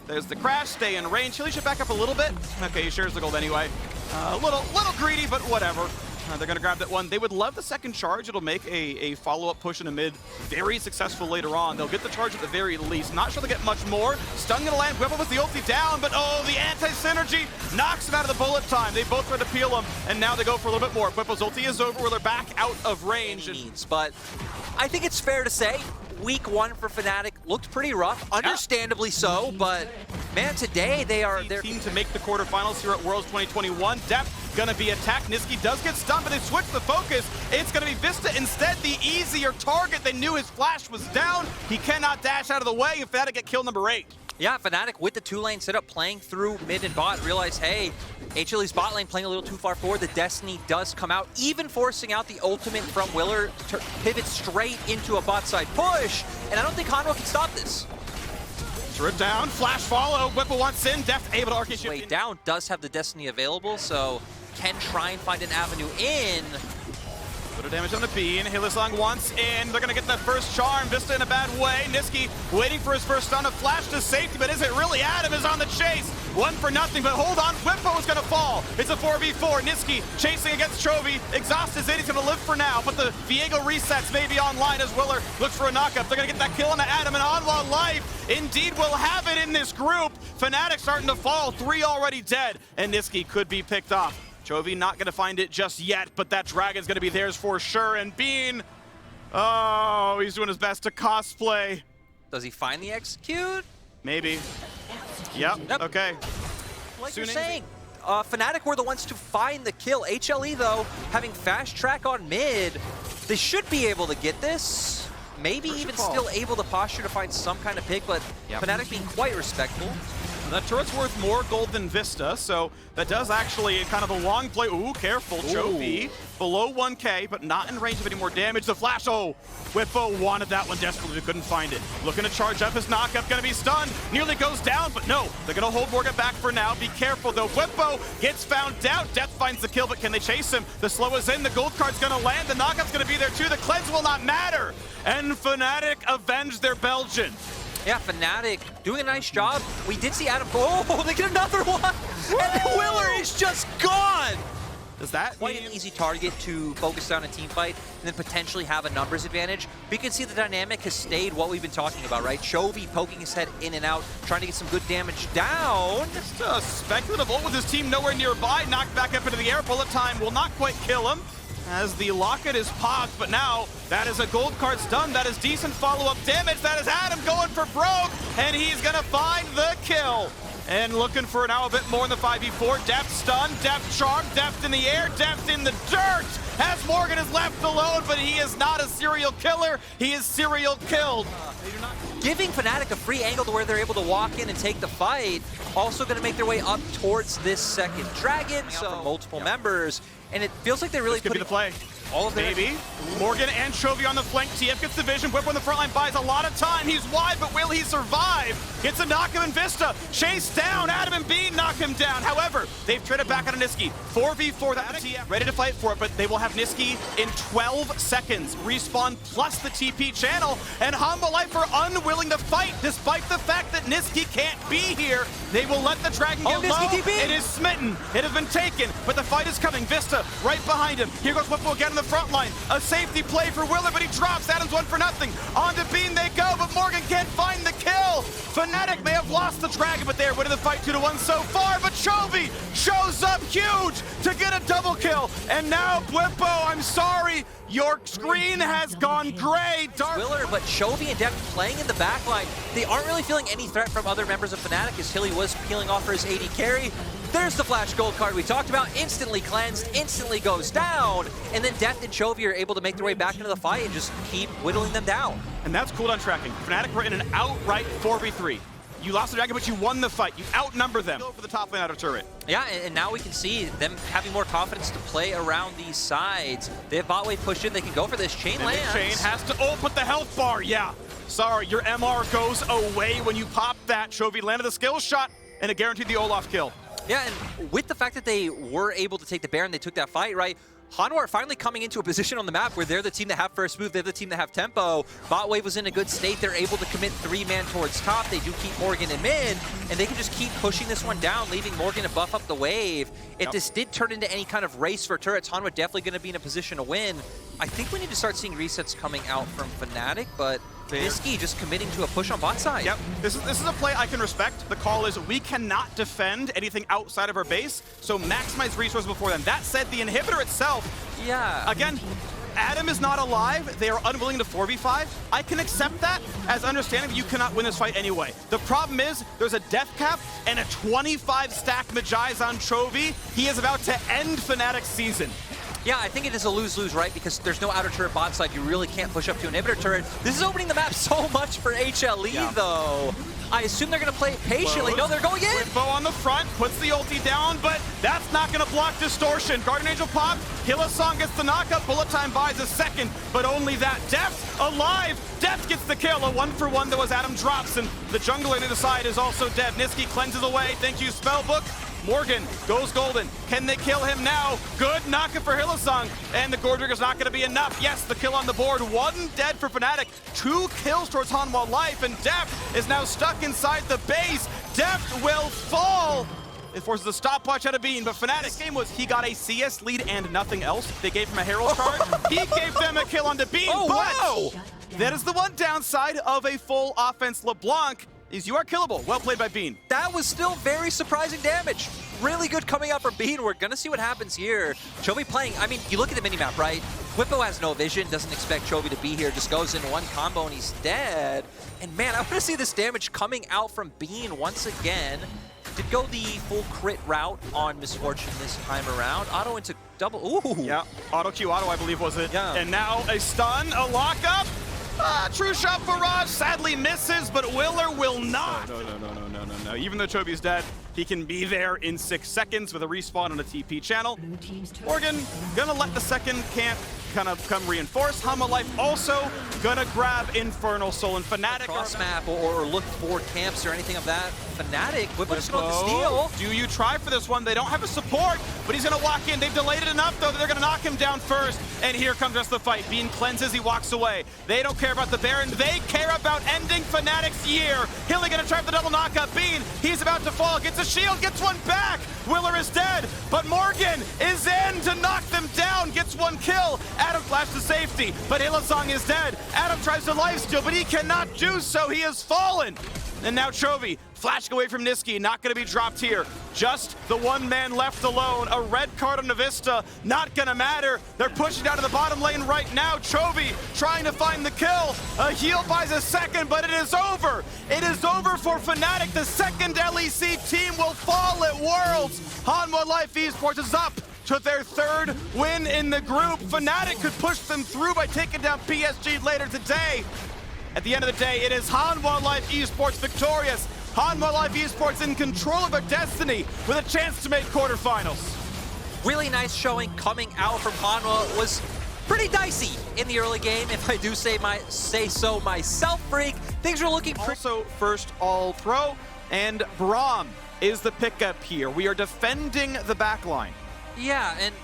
D: There's the crash, stay in range. Hilly should back up a little bit. Okay, he shares the gold anyway. A little greedy, but whatever. They're going to grab that one. They would love the second charge. It'll make a follow-up push in the mid very successful later on. They'll get the charge at the very least. Not sure they'll get much more. Stun going to land. Whipple with the ulti down, but oh, the anti-synergy knocks him out of the bullet time. They both try to peel him, and now they go for a little bit more. Whipple's ulti is over, where they're back out of range.
E: But I think it's fair to say, week 1 for Fnatic looked pretty rough, understandably so, but man, today they are their
D: team to make the quarterfinals here at Worlds 2021. Depth gonna be attacked. Niski does get stunned, but they switch the focus. It's gonna be Vista instead, the easier target. They knew his flash was down. He cannot dash out of the way. If Fnatic get kill number 8.
E: Yeah, Fnatic with the 2-lane setup, playing through mid and bot, realize, hey, HLE's bot lane playing a little too far forward. The Destiny does come out, even forcing out the ultimate from Willer to pivot straight into a bot side push. And I don't think Hanwha can stop this.
D: Turret down, flash follow, Whipple wants in, Deft able to arcade shift.
E: Way down, does have the Destiny available, so can try and find an avenue in.
D: Bit of damage on the Bean. Hylissang once in. They're going to get that first charm. Vista in a bad way. Niski waiting for his first stun. A flash to safety, but is it really? Adam is on the chase. 1 for nothing, but hold on. Whippo is going to fall. It's a 4v4. Niski chasing against Chovy. Exhaust is in. He's going to live for now, but the Viego resets may be online as Willer looks for a knockup. They're going to get that kill on the Adam, and Hanwha Life indeed will have it in this group. Fnatic starting to fall. 3 already dead, and Niski could be picked off. Chovy not going to find it just yet, but that Dragon's going to be theirs for sure. And Bean, oh, he's doing his best to cosplay.
E: Does he find the execute?
D: Maybe. Yep. Okay.
E: Like you're saying, Fnatic were the ones to find the kill. HLE, though, having fast track on mid, they should be able to get this. Maybe even still able to posture to find some kind of pick, but Fnatic being quite respectful.
D: That turret's worth more gold than Vista, so that does actually kind of a long play. Ooh, careful, Chovy. Below 1K, but not in range of any more damage. The flash, oh, Whippo wanted that one desperately, couldn't find it. Looking to charge up his knockup, gonna be stunned. Nearly goes down, but no, they're gonna hold Morgan back for now. Be careful though, Whippo gets found out. Death finds the kill, but can they chase him? The slow is in, the gold card's gonna land, the knockup's gonna be there too. The cleanse will not matter. And Fnatic avenge their Belgian.
E: Yeah, Fnatic doing a nice job. We did see Adam, oh, they get another one! And then Willer is just gone!
D: Does that
E: Quite an easy target to focus on a team fight and then potentially have a numbers advantage. But you can see the dynamic has stayed what we've been talking about, right? Chovy poking his head in and out, trying to get some good damage down.
D: Just a speculative ult with his team nowhere nearby, knocked back up into the air. Bullet time will not quite kill him as the locket is popped, but now that is a gold card stun. That is decent follow-up damage. That is Adam going for broke, and he's gonna find the kill. And looking for now a bit more in the 5v4. Deft stun, Deft charm, Deft in the air, Deft in the dirt. As Morgan is left alone, but he is not a serial killer. He is serial killed.
E: Giving Fnatic a free angle to where they're able to walk in and take the fight. Also going to make their way up towards this second dragon from multiple members. And it feels like they're really
D: putting the play.
E: All of their
D: Maybe. Morgan and Chovy on the flank. TF gets the vision. Whip on the front line buys a lot of time. He's wide, but will he survive? Gets a knockup in Vista. Chase down. Adam and Bean knock him down. However, they've traded back on Niski. 4v4. That's TF ready to fight for it, but they will have Niski in 12 seconds. Respawn plus the TP channel. And Hanwha Life are unwilling to fight despite the fact that Niski can't be here. They will let the Dragon get low.
E: TP.
D: It is smitten. It has been taken, but the fight is coming. Vista right behind him. Here goes Whippo again in the front line. A safety play for Willer, but he drops. Adams 1 for nothing. On to Bean they go, but Morgan can't find the kill. Fnatic may have lost the Dragon, but they're winning the fight 2-1 so far. But Chovy shows up huge to get a double kill. And now Whippo, I'm sorry, your screen has gone gray.
E: Willer, but Chovy and Deft playing in the backline. They aren't really feeling any threat from other members of Fnatic as Hilly was peeling off for his AD carry. There's the flash gold card we talked about, instantly cleansed, instantly goes down, and then Deft and Chovy are able to make their way back into the fight and just keep whittling them down.
D: And that's cooldown tracking. Fnatic were in an outright 4v3. You lost the Dragon, but you won the fight. You outnumber them. Go for the top lane out of turret.
E: Yeah, and now we can see them having more confidence to play around these sides. They have bot wave pushed in, they can go for this. Chain lands.
D: Chain has to, oh, put the health bar, yeah. Sorry, your MR goes away when you pop that. Chovy landed the skill shot, and it guaranteed the Olaf kill.
E: Yeah, and with the fact that they were able to take the Baron, they took that fight, right? Hanwha are finally coming into a position on the map where they're the team that have first move, they're the team that have tempo. Bot wave was in a good state, they're able to commit 3-man towards top. They do keep Morgan in mid, and they can just keep pushing this one down, leaving Morgan to buff up the wave. If this did turn into any kind of race for turrets, Hanwha definitely going to be in a position to win. I think we need to start seeing resets coming out from Fnatic, but Niski just committing to a push on bot side.
D: Yep, this is a play I can respect. The call is we cannot defend anything outside of our base, so maximize resources before them. That said, the inhibitor itself, again, Adam is not alive. They are unwilling to 4v5. I can accept that as understanding that you cannot win this fight anyway. The problem is there's a death cap and a 25 stack Magi's on Chovy. He is about to end Fnatic's season.
E: Yeah, I think it is a lose-lose, right? Because there's no outer turret bot side. You really can't push up to inhibitor turret. This is opening the map so much for HLE, though. I assume they're going to play it patiently. No, they're going in.
D: Limbo on the front, puts the ulti down, but that's not going to block Distortion. Guardian Angel pop, Hylissang gets the knockup, Bullet Time buys a second, but only that. Deft alive, Deft gets the kill, a 1-for-1 though as Adam drops, and the jungler on the other side is also dead. Niski cleanses away, thank you Spellbook. Morgan goes golden. Can they kill him now? Good knockup for Hylissang, and the Goredrigger's not going to be enough. Yes, the kill on the board. 1 dead for Fnatic. 2 kills towards Hanwha Life, and Deft is now stuck inside the base. Deft will fall. It forces a stopwatch out of Bean, but Fnatic's game was he got a CS lead and nothing else. They gave him a Herald card. He gave them a kill onto Bean, but that is the one downside of a full offense LeBlanc. Is you are killable. Well played by Bean.
E: That was still very surprising damage. Really good coming out from Bean. We're going to see what happens here. Chovy playing, I mean, you look at the minimap, right? Whippo has no vision, doesn't expect Chovy to be here, just goes in one combo and he's dead. And man, I want to see this damage coming out from Bean once again. Did go the full crit route on Misfortune this time around. Auto into double, ooh.
D: Yeah, auto Q auto I believe was it.
E: Yeah.
D: And now a stun, a lockup. True shot Barrage sadly misses, but Willer will not. No. Even though Chovy's dead, he can be there in 6 seconds with a respawn on a TP channel. Morgan gonna let the second camp kind of come reinforce. Hanwha Life also gonna grab Infernal Soul and Fnatic.
E: Cross map or look for camps or anything of that. Fnatic, Whippo's going to steal.
D: Do you try for this one? They don't have a support, but he's gonna walk in. They've delayed it enough though that they're gonna knock him down first. And here comes just the fight. Bean cleanses, he walks away. They don't care about the Baron, they care about ending Fnatic's year. Hilly gonna try for the double knockup. Bean, he's about to fall, gets a shield, gets one back. Willer is dead, but Morgan is in to knock them down, gets 1 kill. Adam flashed to safety, but Hylissang is dead. Adam tries to lifesteal, but he cannot do so, he has fallen. And now Chovy, flashing away from Niski, not gonna be dropped here. Just the 1 man left alone. A red card on Navista, not gonna matter. They're pushing down to the bottom lane right now. Chovy trying to find the kill. A heal buys a second, but it is over. It is over for Fnatic. The second LEC team will fall at Worlds. Hanwha Life Esports is up to their 3rd win in the group. Fnatic could push them through by taking down PSG later today. At the end of the day, it is Hanwha Life Esports victorious. Hanwha Life Esports in control of their destiny with a chance to make quarterfinals.
E: Really nice showing coming out from Hanwha. Was pretty dicey in the early game, if I do say so myself, Freak. Things were looking
D: also first all pro, and Braum is the pickup here. We are defending the backline.
E: Yeah, and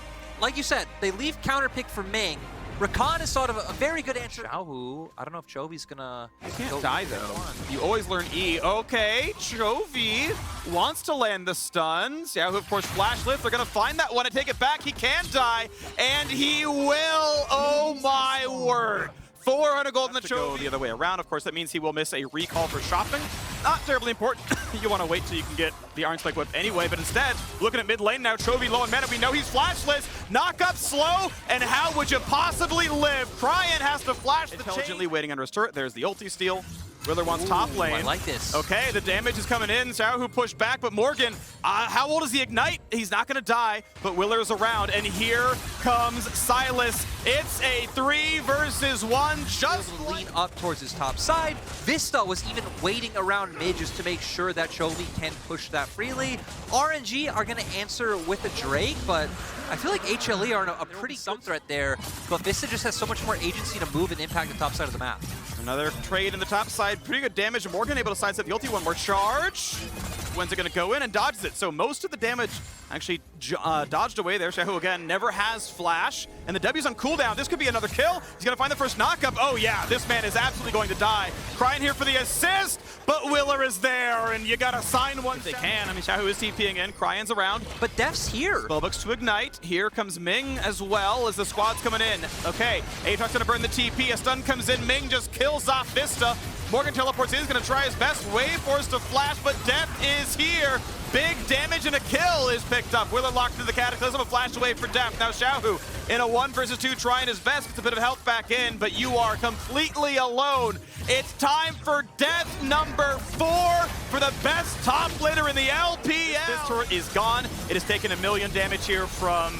E: like you said, they leave counter pick for Ming. Rakan is sort of a very good answer. Xiaohu, I don't know if Chovy's gonna...
D: You can't die though. You always learn E. Okay, Chovy wants to land the stuns. Xiaohu, of course, flash lift. They're gonna find that one and take it back. He can die, and he will. Oh my word. 400 gold in the Chovy. Go the other way around. Of course, that means he will miss a recall for shopping. Not terribly important. You want to wait till you can get the Iron Spike Whip anyway, but instead, looking at mid lane now, Chovy low on mana. We know he's flashless. Knock up slow, and how would you possibly live? Cryan has to flash the intelligently waiting under his turret. There's the ulti steal. Willer wants top lane.
E: I like this.
D: Okay, the damage is coming in. Xiaohu pushed back, but Morgan, how old is the Ignite? He's not going to die, but Willer's around, and here comes Silas. It's a 3 versus 1. Just
E: lean up towards his top side. Vista was even waiting around mid just to make sure that Chovy can push that freely. RNG are going to answer with a Drake, but I feel like HLE are a pretty dumb threat there, but Vista just has so much more agency to move and impact the top side of the map.
D: Another trade in the top side, pretty good damage. Morgan able to sidestep the ulti, 1 more charge. When's it gonna go in and dodges it? So most of the damage actually dodged away there. Xiaohu again never has flash, and the W's on cooldown. This could be another kill. He's gonna find the first knockup. Oh yeah, this man is absolutely going to die. Cryan here for the assist, but Willer is there, and you gotta sign one if they can. I mean, Xiaohu is TPing in, Cryan's around.
E: But Def's here.
D: Spellbooks to ignite. Here comes Ming as well as the squad's coming in. Okay, Aatrox gonna burn the TP. A stun comes in. Ming just kills off Vista. Morgan teleports in. He's gonna try his best. Wave forced to flash, but Def is here. Big damage and a kill is picked up. Willer locked into the Cataclysm, a flash away for Def. Now Xiaohu in a 1 versus 2 trying his best, gets a bit of health back in, but you are completely alone. It's time for death number 4 for the best top laner in the LPL. This turret is gone. It has taken 1 million damage here from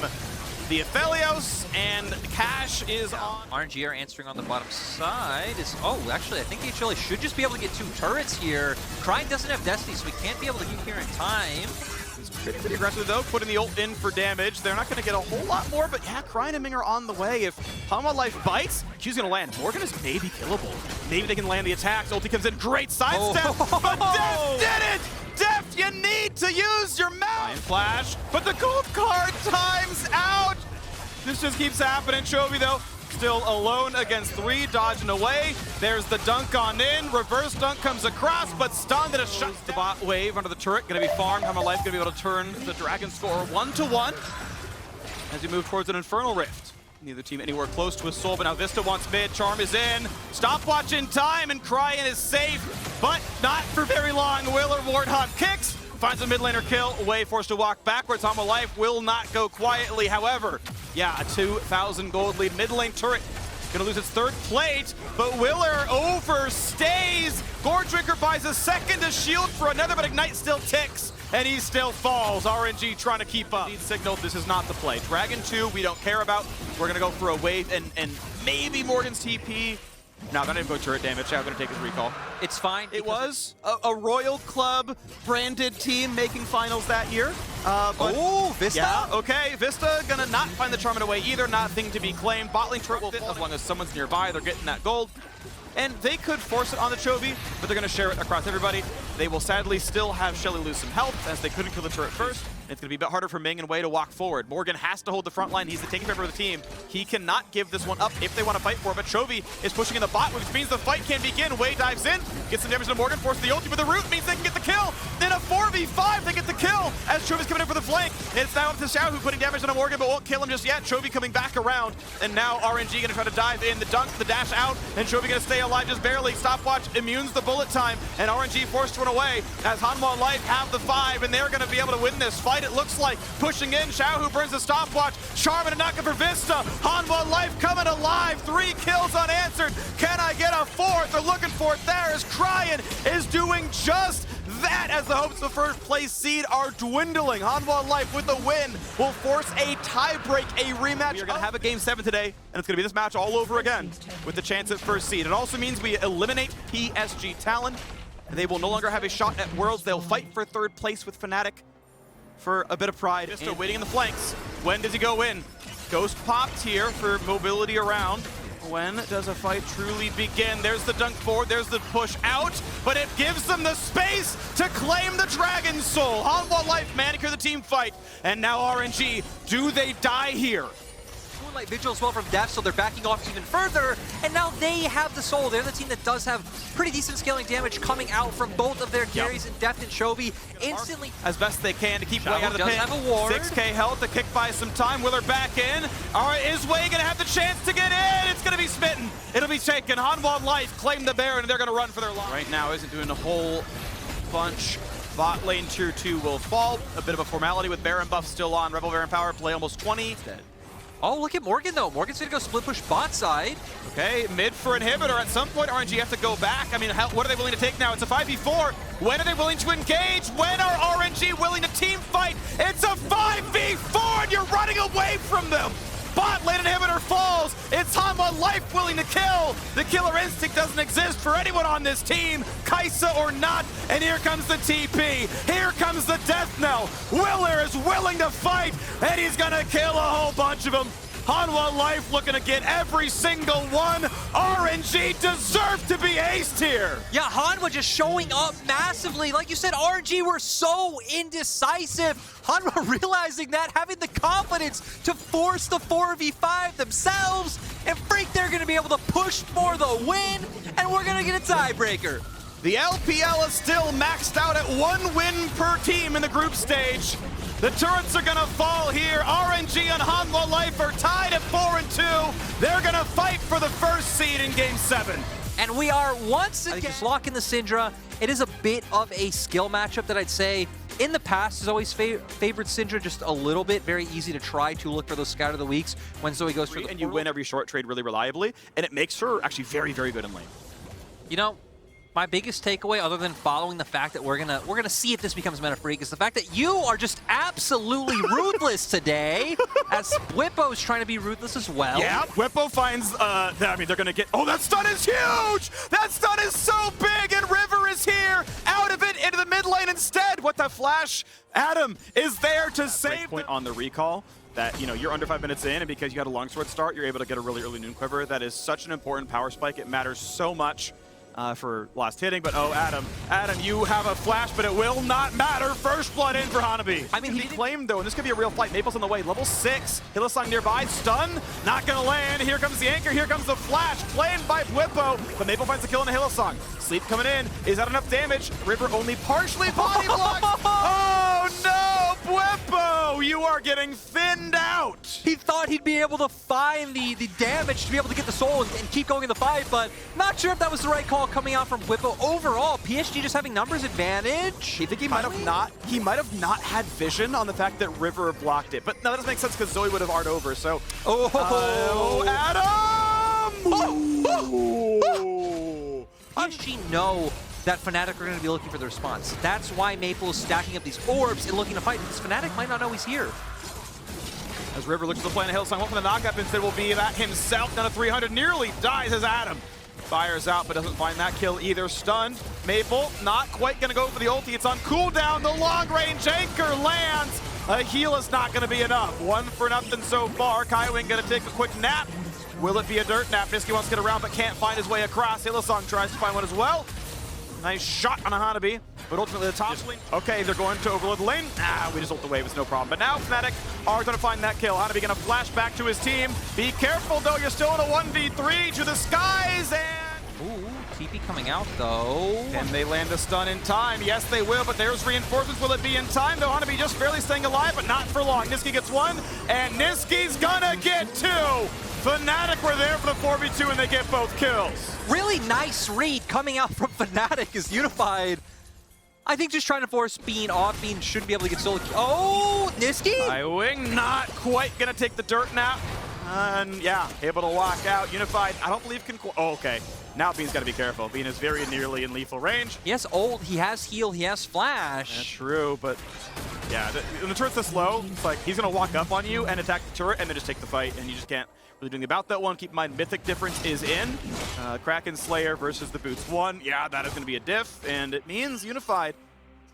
D: the Aphelios, and Cash is on.
E: RNG are answering on the bottom side. Oh, actually, I think HLA should just be able to get 2 turrets here. Crying doesn't have Destiny, so we can't be able to keep here in time.
D: He's pretty aggressive, though, putting the ult in for damage. They're not going to get a whole lot more, but yeah, Crying and Ming are on the way. If Hanwha Life bites, Q's going to land. Morgan is maybe killable. Maybe they can land the attacks. Ulti comes in, great sidestep, but Def did it! Def, you need to use your mouth! Flash, but the gold card times out! This just keeps happening. Chovy, though, still alone against 3, dodging away. There's the dunk on in. Reverse dunk comes across, but stunned and a shot. The bot wave under the turret, gonna be farmed. Hanwha Life gonna be able to turn the Dragon score 1-1 as we move towards an Infernal Rift. Neither team anywhere close to a soul, but now Vista wants mid. Charm is in. Stopwatch in time, and Crying is safe, but not for very long. Willer Warthog kicks, finds a mid laner kill. Way forced to walk backwards. Hanwha Life will not go quietly. However, yeah, a 2,000 gold lead. Mid lane turret gonna lose its 3rd plate, but Willer overstays. Goredrinker buys a second to shield for another, but Ignite still ticks, and he still falls. RNG trying to keep up. Lead signal, this is not the play. Dragon 2, we don't care about. We're gonna go for a wave and maybe Morgan's TP. No, they're not even going turret damage. I'm going to take his recall.
E: It's fine.
D: It was a Royal Club branded team making finals that year.
E: Oh, Vista?
D: Yeah, okay. Vista going to not find the Charm away either. Nothing to be claimed. Bot lane turret will fit as long as someone's nearby. They're getting that gold. And they could force it on the Chovy, but they're going to share it across everybody. They will sadly still have Shelly lose some health as they couldn't kill the turret first. It's going to be a bit harder for Ming and Wei to walk forward. Morgan has to hold the front line. He's the taking favor of the team. He cannot give this one up if they want to fight for it, but Chovy is pushing in the bot, which means the fight can begin. Wei dives in, gets some damage to Morgan, forces the ulti, but the root means they can get the kill. Then a 4v5, they get the kill as Chovy's coming in for the flank. It's now up to Xiao, who putting damage on Morgan, but won't kill him just yet. Chovy coming back around, and now RNG going to try to dive in. The dunk, the dash out, and Chovy going to stay alive just barely. Stopwatch immunes the bullet time, and RNG forced to run away as Hanwha Life have the 5, and they're going to be able to win this fight, it looks like. Pushing in, Xiao who burns the stopwatch. Charm and a knock for Vista. Hanwha Life coming alive. 3 kills unanswered. Can I get a 4th? They're looking for it there as Crying is doing just that as the hopes of first place seed are dwindling. Hanwha Life with the win will force a tiebreak, a rematch. We're going to have a game 7 today, and it's going to be this match all over again with the chance at first seed. It also means we eliminate PSG Talon. They will no longer have a shot at Worlds. They'll fight for 3rd place with Fnatic for a bit of pride. Vista waiting in the flanks. When does he go in? Ghost popped here for mobility around. When does a fight truly begin? There's the dunk forward, there's the push out, but it gives them the space to claim the Dragon Soul. Hanwha Life manicure the team fight, and now RNG, do they die here?
E: Moonlight Vigil as well from Def, so they're backing off even further, and now they have the soul. They're the team that does have pretty decent scaling damage coming out from both of their carries in Def and Chovy. Instantly,
D: as best they can to keep Wei out of the pit.
E: Have a ward.
D: 6k health to kick by some time. Willer back in. All right, is Wei gonna have the chance to get in? It's gonna be smitten. It'll be taken. Hanwha Life claim the Baron, and they're gonna run for their life. Right now, isn't doing a whole bunch. Bot lane tier 2 will fall. A bit of a formality with Baron buff still on. Rebel Baron power play almost 20.
E: Oh, look at Morgan, though. Morgan's going to go split push bot side.
D: Okay, mid for inhibitor. At some point, RNG have to go back. I mean, what are they willing to take now? It's a 5v4. When are they willing to engage? When are RNG willing to team fight? It's a 5v4, and you're running away from them. Bot lane inhibitor falls. It's Hanwha Life willing to kill. The killer instinct doesn't exist for anyone on this team, Kaisa or not. And here comes the TP. Here comes the death knell. Willer is willing to fight, and he's gonna kill a whole bunch of them. Hanwha Life looking to get every single one. RNG deserve to be aced here.
E: Yeah, Hanwha just showing up massively. Like you said, RNG were so indecisive. Hanwha realizing that, having the confidence to force the 4v5 themselves. And Freak, they're going to be able to push for the win. And we're going to get a tiebreaker.
D: The LPL is still maxed out at 1 win per team in the group stage. The turrets are gonna fall here. RNG and Hanwha Life are tied at 4-2. They're gonna fight for the first seed in Game 7.
E: And we are once again just locking the Syndra. It is a bit of a skill matchup that I'd say in the past has always favored Syndra just a little bit. Very easy to try to look for those scout of the weeks when Zoe goes for the
D: and you win every short trade really reliably, and it makes her actually very, very good in lane.
E: You know, My biggest takeaway, other than following the fact that we're gonna see if this becomes meta freak, is the fact that you are just absolutely ruthless today, as Bwipo's trying to be ruthless as well.
D: Yeah, Bwipo finds, I mean, they're gonna get, oh, that stun is huge! That stun is so big, and River is here, out of it, into the mid lane instead. What the flash? Adam is there to save point on the recall. That, you know, you're under 5 minutes in, and because you had a longsword start, you're able to get a really early noon quiver. That is such an important power spike. It matters so much for last hitting. But oh, Adam, you have a flash, but it will not matter. First blood in for Hanabi. I mean, he claimed though, and this could be a real fight. Maple's on the way, level 6. Hylissang nearby, stun, not gonna land. Here comes the anchor, here comes the flash, claimed by Bwipo, but Maple finds the kill in the Hylissang. Sleep coming in, is that enough damage? River only partially body blocked. Oh no, Bwipo, you are getting thinned out.
E: He thought he'd be able to find the damage to be able to get the soul and keep going in the fight, but not sure if that was the right call coming out from Bwipo. Overall, PSG just having numbers advantage.
D: I think he might have not had vision on the fact that River blocked it, but no, that doesn't make sense because Zoe would have art over. So, Adam!
E: PSG know that Fnatic are going to be looking for the response. That's why Maple is stacking up these orbs and looking to fight, because Fnatic might not know he's here.
D: As River looks to the play in Hylissang, hoping the knockup instead will be that himself. Down to 300, nearly dies as Adam fires out, but doesn't find that kill either. Stunned. Maple not quite going to go for the ulti. It's on cooldown. The long-range anchor lands. A heal is not going to be enough. 1 for nothing so far. Kaiwing going to take a quick nap. Will it be a dirt nap? Nisqy wants to get around, but can't find his way across. Hylissang tries to find one as well. Nice shot on a Hanabi, but ultimately the top lane. Okay, they're going to overload the lane. We just ult the wave, it's no problem. But now Fnatic are going to find that kill. Hanabi going to flash back to his team. Be careful though, you're still in a 1v3 to the skies, and...
E: Ooh, TP coming out though.
D: Can they land a stun in time? Yes, they will, but there's reinforcements. Will it be in time though? Hanabi just barely staying alive, but not for long. Nisqy gets 1, and Nisqy's gonna get 2. Fnatic were there for the 4v2 and they get both kills.
E: Really nice read coming out from Fnatic is Unified. I think just trying to force Bean off. Bean shouldn't be able to get solo. Oh, Nisqy?
D: Kaiwing not quite gonna take the dirt nap. And yeah, able to lock out. Unified, I don't believe can... Oh, okay. Now Bean's gotta be careful. Bean is very nearly in lethal range.
E: He has ult, he has heal, he has flash.
D: That's true, but yeah, when the turret's this low, it's like he's gonna walk up on you and attack the turret and then just take the fight, and you just can't really do anything about that one. Keep in mind, Mythic difference is in. Kraken Slayer versus the Boots 1. Yeah, that is gonna be a diff, and it means Unified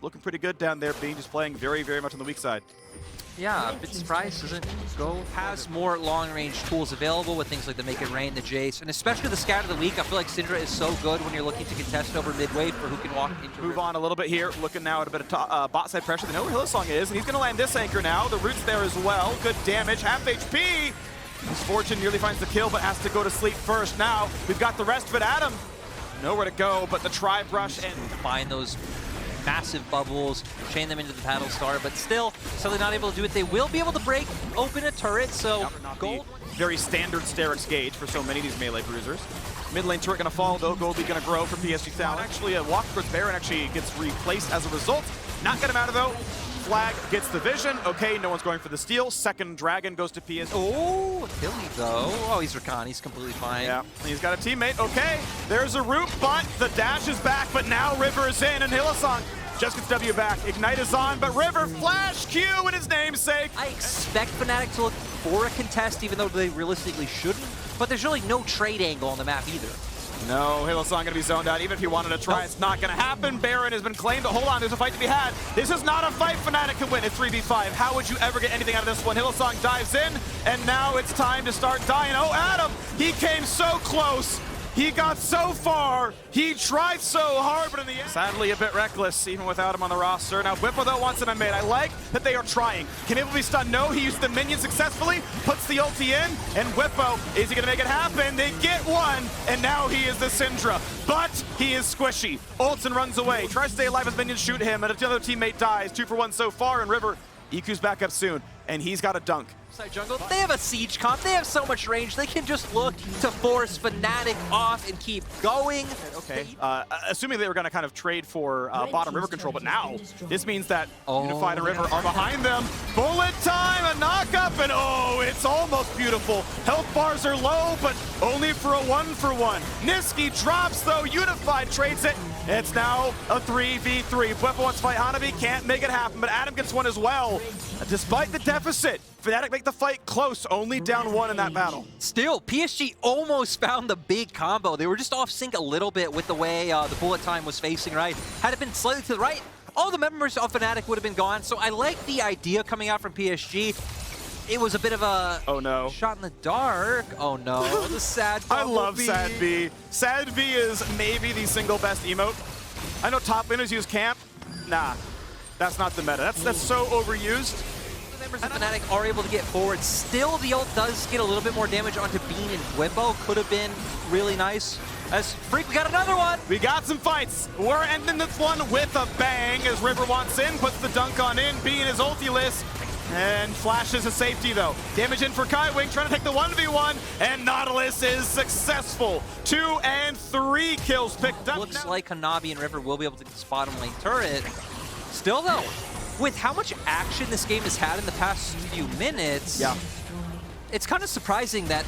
D: looking pretty good down there. Bean just playing very, very much on the weak side.
E: Yeah, a bit surprised doesn't go. Has more long-range tools available with things like the Make It Rain, the Jace, and especially the Scatter the Weak. I feel like Syndra is so good when you're looking to contest over mid-wave for who can walk into.
D: Move on a little bit here, looking now at a bit of bot side pressure. They know where Hylissang is, and he's going to land this anchor now. The root's there as well. Good damage, half HP. Misfortune nearly finds the kill, but has to go to sleep first. Now we've got the rest of it. Adam, nowhere to go, but the Tri-Brush and
E: find those massive bubbles, chain them into the paddle star, but still, so they're not able to do it. They will be able to break open a turret, so Gold.
D: Very standard Sterix gauge for so many of these melee bruisers. Mid lane turret gonna fall though, Goldie gonna grow for PSG Talon. Actually, a walk towards Baron actually gets replaced as a result. Not get him out of though. Flag gets the vision. Okay, no one's going for the steal. Second dragon goes to PSG.
E: Oh, kill me though. Oh, he's Rakan, he's completely fine.
D: Yeah, he's got a teammate. Okay, there's a root, but the dash is back, but now River is in, and Hylissang just gets W back. Ignite is on, but River flash Q in his namesake.
E: I expect Fnatic to look for a contest, even though they realistically shouldn't, but there's really no trade angle on the map either.
D: No, Hylissang gonna be zoned out. Even if he wanted to try, it's not gonna happen. Baron has been claimed, but hold on, there's a fight to be had. This is not a fight Fnatic can win. It's 3v5. How would you ever get anything out of this one? Hylissang dives in, and now it's time to start dying. Oh, Adam, he came so close. He got so far. He tried so hard, but in the end, sadly a bit reckless, even without him on the roster. Now, Bwipo though wants it mid. I like that they are trying. Can Maple be stunned? No, he used the minion successfully, puts the ulti in, and Bwipo, is he gonna make it happen? They get one, and now he is the Syndra. But he is squishy. Ults and runs away. Tries to stay alive as minions shoot him, and another teammate dies. 2 for 1 so far, and River EQ's back up soon, and he's got a dunk.
E: Side jungle. They have a siege comp. They have so much range. They can just look to force Fnatic off and keep going.
D: Okay. Assuming they were going to kind of trade for bottom river control, but now this means that Unified and River are behind them. Bullet time, a knock-up, and oh, it's almost beautiful. Health bars are low, but only for a 1-for-1. Niski drops, though. Unified trades it. It's now a 3v3. Bweppa wants to fight Hanabi, can't make it happen, but Adam gets one as well. Despite the deficit, Fnatic make the fight close, only down 1 in that battle.
E: Still, PSG almost found the big combo. They were just off sync a little bit with the way the bullet time was facing, right? Had it been slightly to the right, all the members of Fnatic would have been gone. So I like the idea coming out from PSG. It was a bit of a shot in the dark. Oh no, the sad
D: I love
E: B.
D: Sad B. Sad B is maybe the single best emote. I know top laners use camp. Nah, that's not the meta. That's so overused.
E: The members of Fnatic are able to get forward. Still, the ult does get a little bit more damage onto Bean and Bweppa. Could have been really nice. As Freak, we got another one.
D: We got some fights. We're ending this one with a bang as River wants in, puts the dunk on in. Bean is ultiless. And flashes a safety though. Damage in for KaiWing, trying to take the 1v1, and Nautilus is successful. 2 and 3 kills picked up.
E: Looks like Hanabi and River will be able to get this bottom lane turret. Still though, with how much action this game has had in the past few minutes, it's kind of surprising that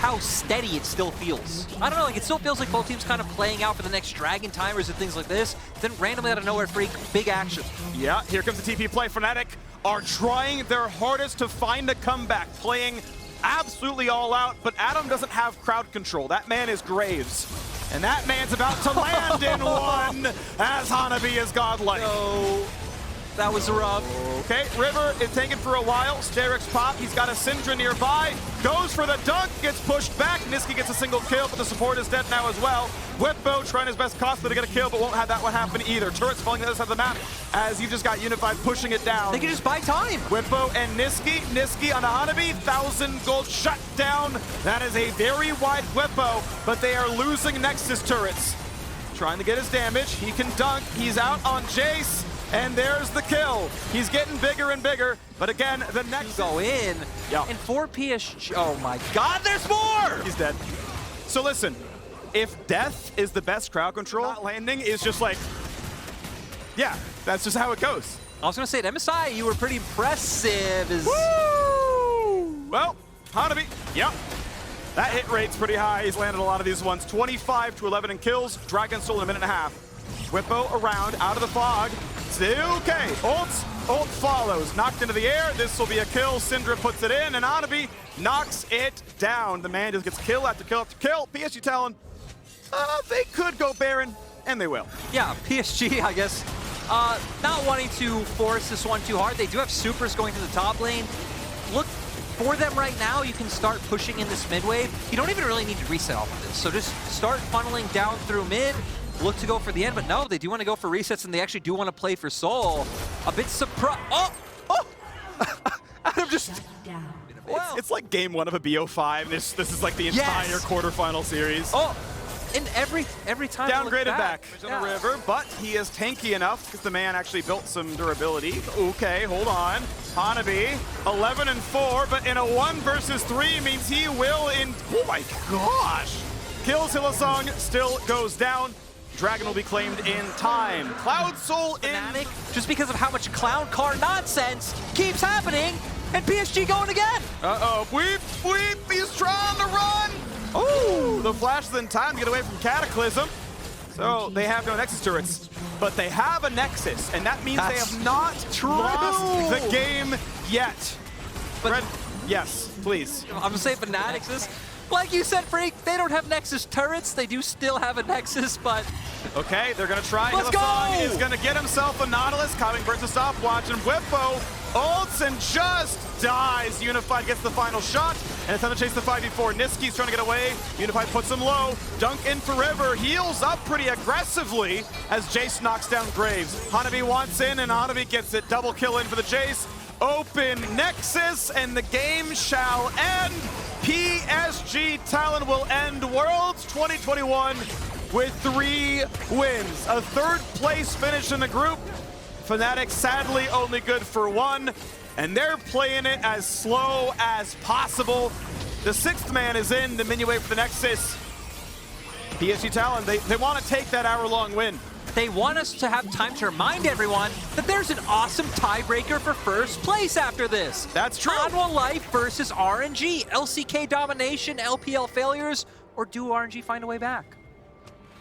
E: how steady it still feels. I don't know, like it still feels like both teams kind of playing out for the next Dragon timers and things like this. Then randomly out of nowhere, Freak, big action.
D: Yeah, here comes the TP play. Fnatic are trying their hardest to find a comeback, playing absolutely all out, but Adam doesn't have crowd control. That man is Graves. And that man's about to land in one as Hanabi is godlike.
E: No, that was rough.
D: Okay, River is taken for a while. Sterix pop, he's got a Syndra nearby. Goes for the dunk, gets pushed back. Niski gets a single kill, but the support is dead now as well. Whippo trying his best costly to get a kill, but won't have that one happen either. Turrets falling to the other side of the map as you just got Unified pushing it down.
E: They can just buy time.
D: Whippo and Niski. Niski on the Hanabi, 1,000 gold shut down. That is a very wide Whippo, but they are losing Nexus turrets. Trying to get his damage. He can dunk. He's out on Jace. And there's the kill. He's getting bigger and bigger. But again, the next
E: go in.
D: Yeah.
E: And for PSG, oh my God, there's more.
D: He's dead. So listen, if death is the best crowd control, not landing is just like, yeah, that's just how it goes.
E: I was gonna say, at MSI, you were pretty impressive.
D: Woo! Well, Hanabi, yep. That hit rate's pretty high. He's landed a lot of these ones. 25 to 11 in kills. Dragon Soul in a minute and a half. Whippo around, out of the fog. Okay, ult follows. Knocked into the air. This will be a kill. Syndra puts it in, and Hanabi knocks it down. The man just gets kill after kill after kill. PSG Talon, they could go Baron, and they will.
E: Yeah, PSG, I guess, not wanting to force this one too hard. They do have supers going to the top lane. Look, for them right now, you can start pushing in this mid wave. You don't even really need to reset off of this. So just start funneling down through mid. Look to go for the end, but no, they do want to go for resets, and they actually do want to play for Soul. A bit surprised. Oh! Adam just...
D: Well, it's like game 1 of a BO5. This is like the entire quarterfinal series.
E: Oh! And every time
D: downgraded back on
E: yeah.
D: the River, but he is tanky enough because the man actually built some durability. Okay, hold on. Hanabi, 11 and 4, but in a 1 versus 3 means he will oh my gosh! Kills Hillsong, still goes down. Dragon will be claimed in time. Cloud Soul in.
E: Fnatic, just because of how much clown car nonsense keeps happening, and PSG going again.
D: Uh-oh, Weep, he's trying to run. Oh, the flash is in time to get away from Cataclysm. So they have no Nexus turrets, but they have a Nexus, and that means they have not lost the game yet.
E: But
D: Red, yes, please.
E: I'm gonna say Fnatic is, like you said, Freak, they don't have Nexus turrets. They do still have a Nexus, but...
D: Okay, they're gonna try.
E: Let's go!
D: Is gonna get himself a Nautilus. KaiWing burns a stopwatch, and Whippo ults and just dies. Unified gets the final shot, and it's time to chase the 5v4. Niski's trying to get away. Unified puts him low. Dunk in for River. Heals up pretty aggressively as Jace knocks down Graves. Hanabi wants in, and Hanabi gets it. Double kill in for the Jace. Open Nexus, and the game shall end. PSG Talon will end Worlds 2021 with 3 wins. A 3rd place finish in the group. Fnatic sadly only good for 1. and they're playing it as slow as possible. The 6th man is in, the minion wave for the Nexus. PSG Talon, they want to take that hour-long win.
E: They want us to have time to remind everyone that there's an awesome tiebreaker for first place after this.
D: That's true.
E: Hanwha Life versus RNG. LCK domination, LPL failures, or do RNG find a way back?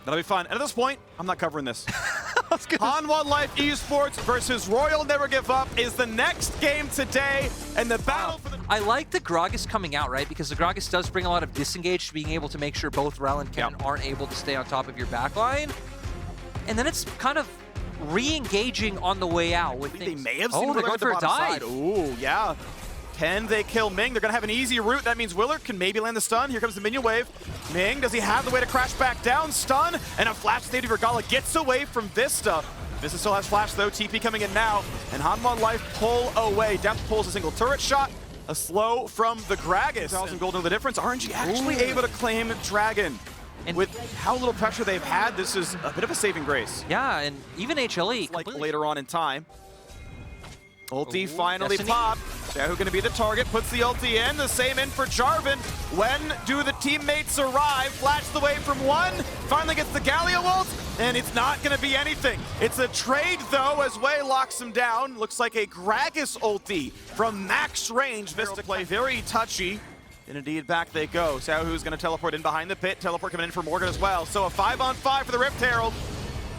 D: That'll be fun. And at this point, I'm not covering this. Hanwha Life Esports versus Royal Never Give Up is the next game today, and the battle for the...
E: I like the Gragas coming out, right? Because the Gragas does bring a lot of disengage to being able to make sure both Rel and Kennen aren't able to stay on top of your backline. And then it's kind of re-engaging on the way out with things.
D: They may have seen
E: they're going for a dive.
D: Ooh, yeah. Can they kill Ming? They're going to have an easy route. That means Willard can maybe land the stun. Here comes the minion wave. Ming, does he have the way to crash back down? Stun, and a flash state of Gala gets away from Vista. Vista still has flash though. TP coming in now, and Hanwha Life pull away. Depth pulls a single turret shot. A slow from the Gragas. 1,000 gold know the difference. RNG actually able to claim Dragon. And with how little pressure they've had, this is a bit of a saving grace.
E: Yeah, and even HLE.
D: Like later on in time. Ulti finally popped. Who's going to be the target? Puts the ulti in. The same in for Jarvan. When do the teammates arrive? Flashed the way from one. Finally gets the Galio ult. And it's not going to be anything. It's a trade, though, as Wei locks him down. Looks like a Gragas ulti from max range. Vista play very touchy. And indeed, back they go. Who's going to teleport in behind the pit. Teleport coming in for Morgan as well. So a 5-on-5 for the Rift Herald.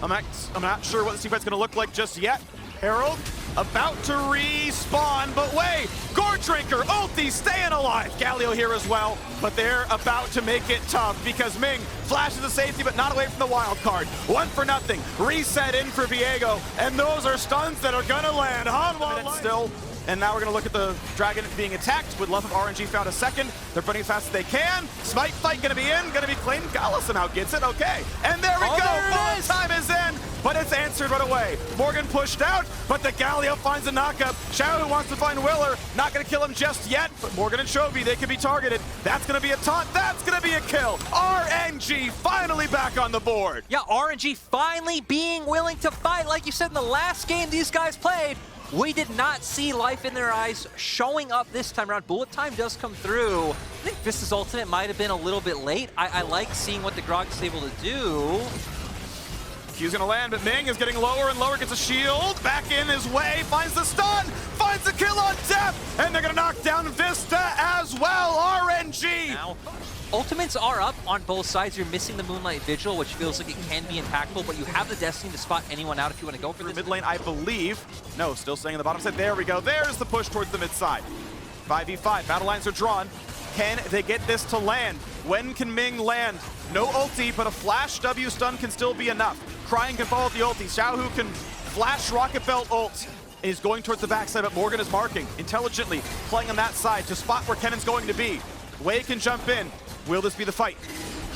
D: I'm not sure what the teamfight's going to look like just yet. Herald about to respawn, but wait, Gore Drinker, ulti staying alive. Galio here as well, but they're about to make it tough because Ming flashes the safety, but not away from the wild card. 1-0, reset in for Viego, and those are stuns that are gonna land. Hanwha Life still. And now we're going to look at the Dragon being attacked. Would love if RNG found a second. They're running as fast as they can. Smite fight going to be in. Going to be claimed. Gala somehow gets it. Okay. And there we go. Bullet time is in. But it's answered right away. Morgan pushed out, but the Galio finds a knockup. Xiaohu wants to find Willer. Not going to kill him just yet. But Morgan and Chovy, they can be targeted. That's going to be a taunt. That's going to be a kill. RNG finally back on the board.
E: Yeah, RNG finally being willing to fight. Like you said in the last game these guys played, we did not see life in their eyes showing up this time around. Bullet time does come through. I think Vista's ultimate might have been a little bit late. I like seeing what the Grog is able to do.
D: Q's gonna land, but Ming is getting lower and lower, gets a shield, back in his way, finds the stun, finds the kill on Depth, and they're gonna knock down Vista as well, RNG!
E: Now, ultimates are up on both sides. You're missing the Moonlight Vigil, which feels like it can be impactful, but you have the Destiny to spot anyone out if you want to go for this.
D: Mid lane, I believe. No, still staying on the bottom side. There we go. There's the push towards the mid side. 5v5, battle lines are drawn. Can they get this to land? When can Ming land? No ulti, but a flash W stun can still be enough. Crying can follow the ulti. Xiaohu can flash Rocket Belt ult. Is going towards the backside, but Morgan is marking intelligently, playing on that side to spot where Kennen's going to be. Wei can jump in. Will this be the fight?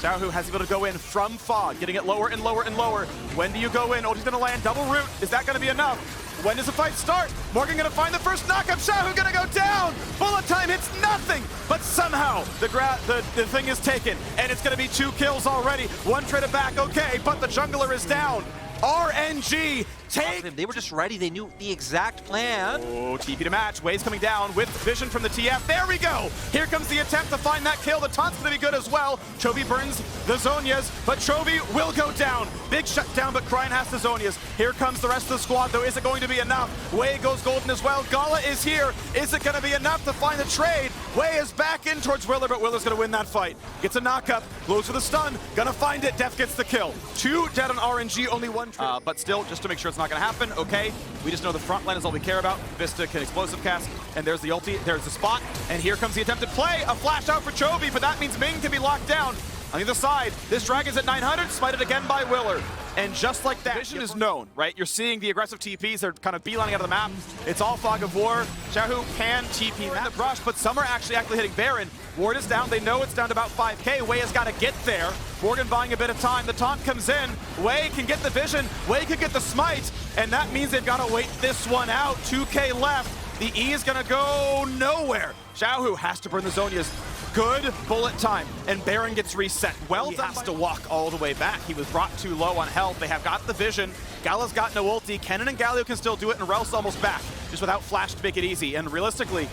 D: Xiaohu has able to go in from Fog, getting it lower and lower and lower. When do you go in? Ulti's gonna land, double root. Is that gonna be enough? When does the fight start? Morgan gonna find the first knockup. Xiaohu gonna go down. Bullet time hits nothing, but somehow the thing is taken, and it's gonna be 2 kills already. One traded back, okay, but the jungler is down. RNG take.
E: They were just ready. They knew the exact plan.
D: Oh, TP to match. Wave's coming down with vision from the TF. There we go. Here comes the attempt to find that kill. The taunt's going to be good as well. Chovy burns the Zhonyas, but Chovy will go down. Big shutdown, but Cryan has the Zhonyas. Here comes the rest of the squad, though. Is it going to be enough? Wei goes golden as well. Gala is here. Is it going to be enough to find the trade? Wei is back in towards Willer, but Willer's going to win that fight. Gets a knockup. Blows for the stun. Gonna find it. Def gets the kill. 2 dead on RNG, only 1 trade. But still, just to make sure it's not going to happen, okay, we just know the front line is all we care about. Vista can explosive cast, and there's the ulti, there's the spot, and here comes the attempted play. A flash out for Chovy, but that means Ming can be locked down. On the other side, this Dragon's at 900, smited again by Willer. And just like that, vision is known, right? You're seeing the aggressive TPs, they're kind of beelining out of the map. It's all Fog of War. Xiaohu can TP in the brush, but some are actually hitting Baron. Ward is down, they know it's down to about 5k. Wei has got to get there. Morgan buying a bit of time, the taunt comes in. Wei can get the vision, Wei can get the smite, and that means they've got to wait this one out. 2k left, the E is gonna go nowhere. Xiaohu has to burn the Zhonyas. Good bullet time, and Baron gets reset. Well, he has to walk all the way back. He was brought too low on health. They have got the vision. Gala's got no ulti. Kennen and Galio can still do it, and Rel's almost back. just without Flash to make it easy. And realistically,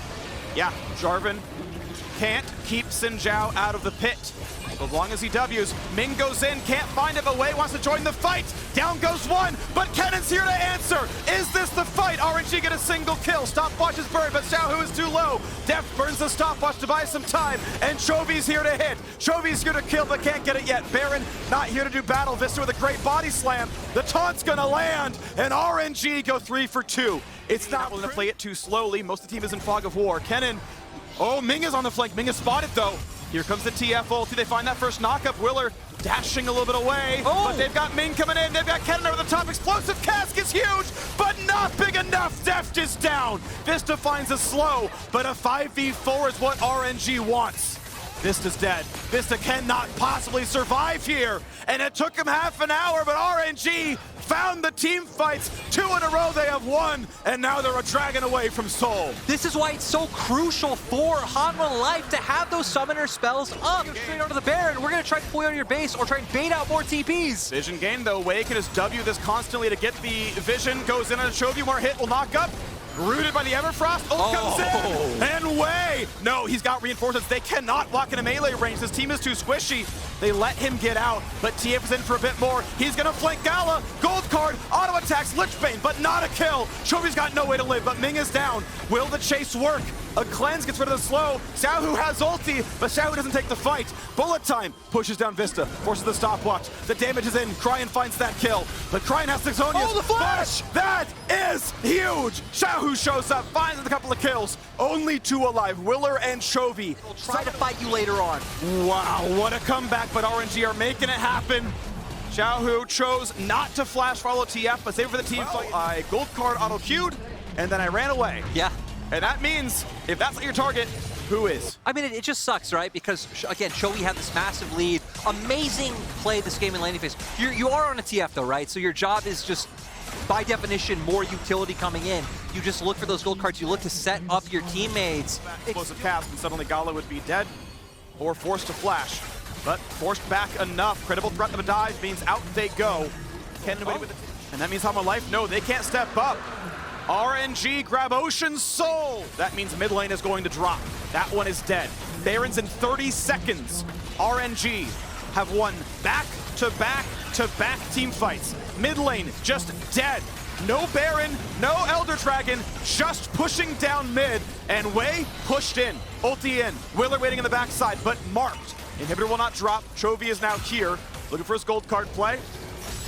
D: yeah, Jarvan can't keep Xin Zhao out of the pit. As long as he W's, Ming goes in, can't find him, but Wei wants to join the fight. Down goes one, but Kennan's here to answer. Is this the fight? RNG get a single kill. Stopwatch is burned, but Xiaohu is too low. Deft burns the stopwatch to buy some time, and Chovy's here to hit. Chovy's here to kill, but can't get it yet. Baron not here to do battle. Vista with a great body slam. The taunt's gonna land, and RNG go 3 for 2. It's not willing to play it too slowly. Most of the team is in fog of war. Kennen, oh, Ming is on the flank. Ming is spotted though. Here comes the TF ulti. They find that first knockup. Willer dashing a little bit away, but they've got Ming coming in. They've got Kennen over the top. Explosive cask is huge, but not big enough. Deft is down. Vista finds a slow, but a 5v4 is what RNG wants. Vista's dead. Vista cannot possibly survive here, and it took him half an hour, but RNG found the team fights. 2 in a row they have won, and now they're a dragon away from Seoul.
E: This is why it's so crucial for Hanwha Life to have those summoner spells up. Straight onto the Baron. We're going to try to pull on your base or try and bait out more TPs.
D: Vision gain though. Wei can just W this constantly to get the vision. Goes in on a Chovy, more hit will knock up. Rooted by the Everfrost, ult comes in, and Wei! No, he's got reinforcements. They cannot walk into melee range. This team is too squishy. They let him get out, but TF is in for a bit more. He's gonna flank Gala, gold card, auto attacks, Lichbane, but not a kill. Chovy's got no way to live, but Ming is down. Will the chase work? A cleanse gets rid of the slow. Xiaohu has ulti, but Xiaohu doesn't take the fight. Bullet time pushes down Vista, forces the stopwatch. The damage is in. Cryan finds that kill, but Cryan has Zonius.
E: Oh, the flash!
D: That is huge. Xiaohu shows up, finds a couple of kills. Only 2 alive, Willer and Chovy.
E: We'll try to fight you later on.
D: Wow, what a comeback, but RNG are making it happen. Xiaohu chose not to flash follow TF, but save for the team fight. I gold card auto queued, and then I ran away.
E: Yeah.
D: And that means, if that's not your target, who is?
E: I mean, it just sucks, right? Because, again, Chovy had this massive lead. Amazing play this game in laning phase. You are on a TF, though, right? So your job is just, by definition, more utility coming in. You just look for those gold cards. You look to set up your teammates.
D: Explosive cast, and suddenly Gala would be dead or forced to flash. But forced back enough. Credible threat of a dive means out they go. And that means Hanwha Life, no, they can't step up. RNG grab Ocean's Soul. That means mid lane is going to drop. That one is dead. Baron's in 30 seconds. RNG have won back-to-back-to-back team fights. Mid lane just dead. No Baron, no Elder Dragon, just pushing down mid. And Wei pushed in, ulti in. Willer waiting in the backside, but marked. Inhibitor will not drop. Chovy is now here, looking for his gold card play.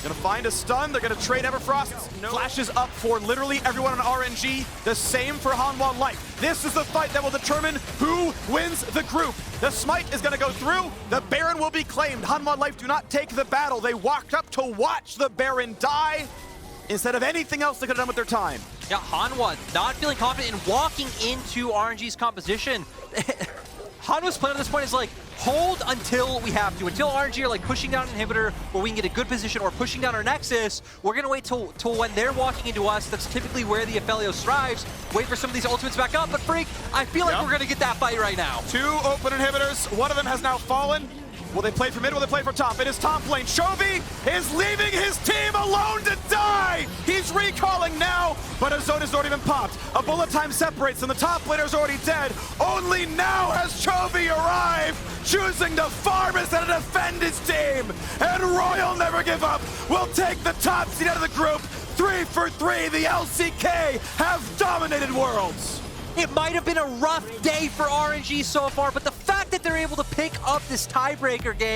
D: Gonna find a stun, they're gonna trade Everfrost. Flashes up for literally everyone on RNG. The same for Hanwha Life. This is the fight that will determine who wins the group. The smite is gonna go through, the Baron will be claimed. Hanwha Life do not take the battle. They walked up to watch the Baron die instead of anything else they could have done with their time.
E: Yeah, Hanwha not feeling confident in walking into RNG's composition. Hanwha's plan at this point is like, hold until we have to. Until RNG are like pushing down an inhibitor where we can get a good position or pushing down our Nexus, we're gonna wait till when they're walking into us. That's typically where the Aphelios thrives. Wait for some of these ultimates back up, but Freak, I feel like we're gonna get that fight right now.
D: 2 open inhibitors, one of them has now fallen. Will they play for mid? Will they play for top? It is top lane. Chovy is leaving his team alone to die. He's recalling now, but a zone has already been popped. A bullet time separates, and the top laner's already dead. Only now has Chovy arrived, choosing to farm instead of defend his team. And Royal Never Give Up will take the top seed out of the group. 3 for 3. The LCK have dominated Worlds.
E: It might have been a rough day for RNG so far, but the fact that they're able to pick up this tiebreaker game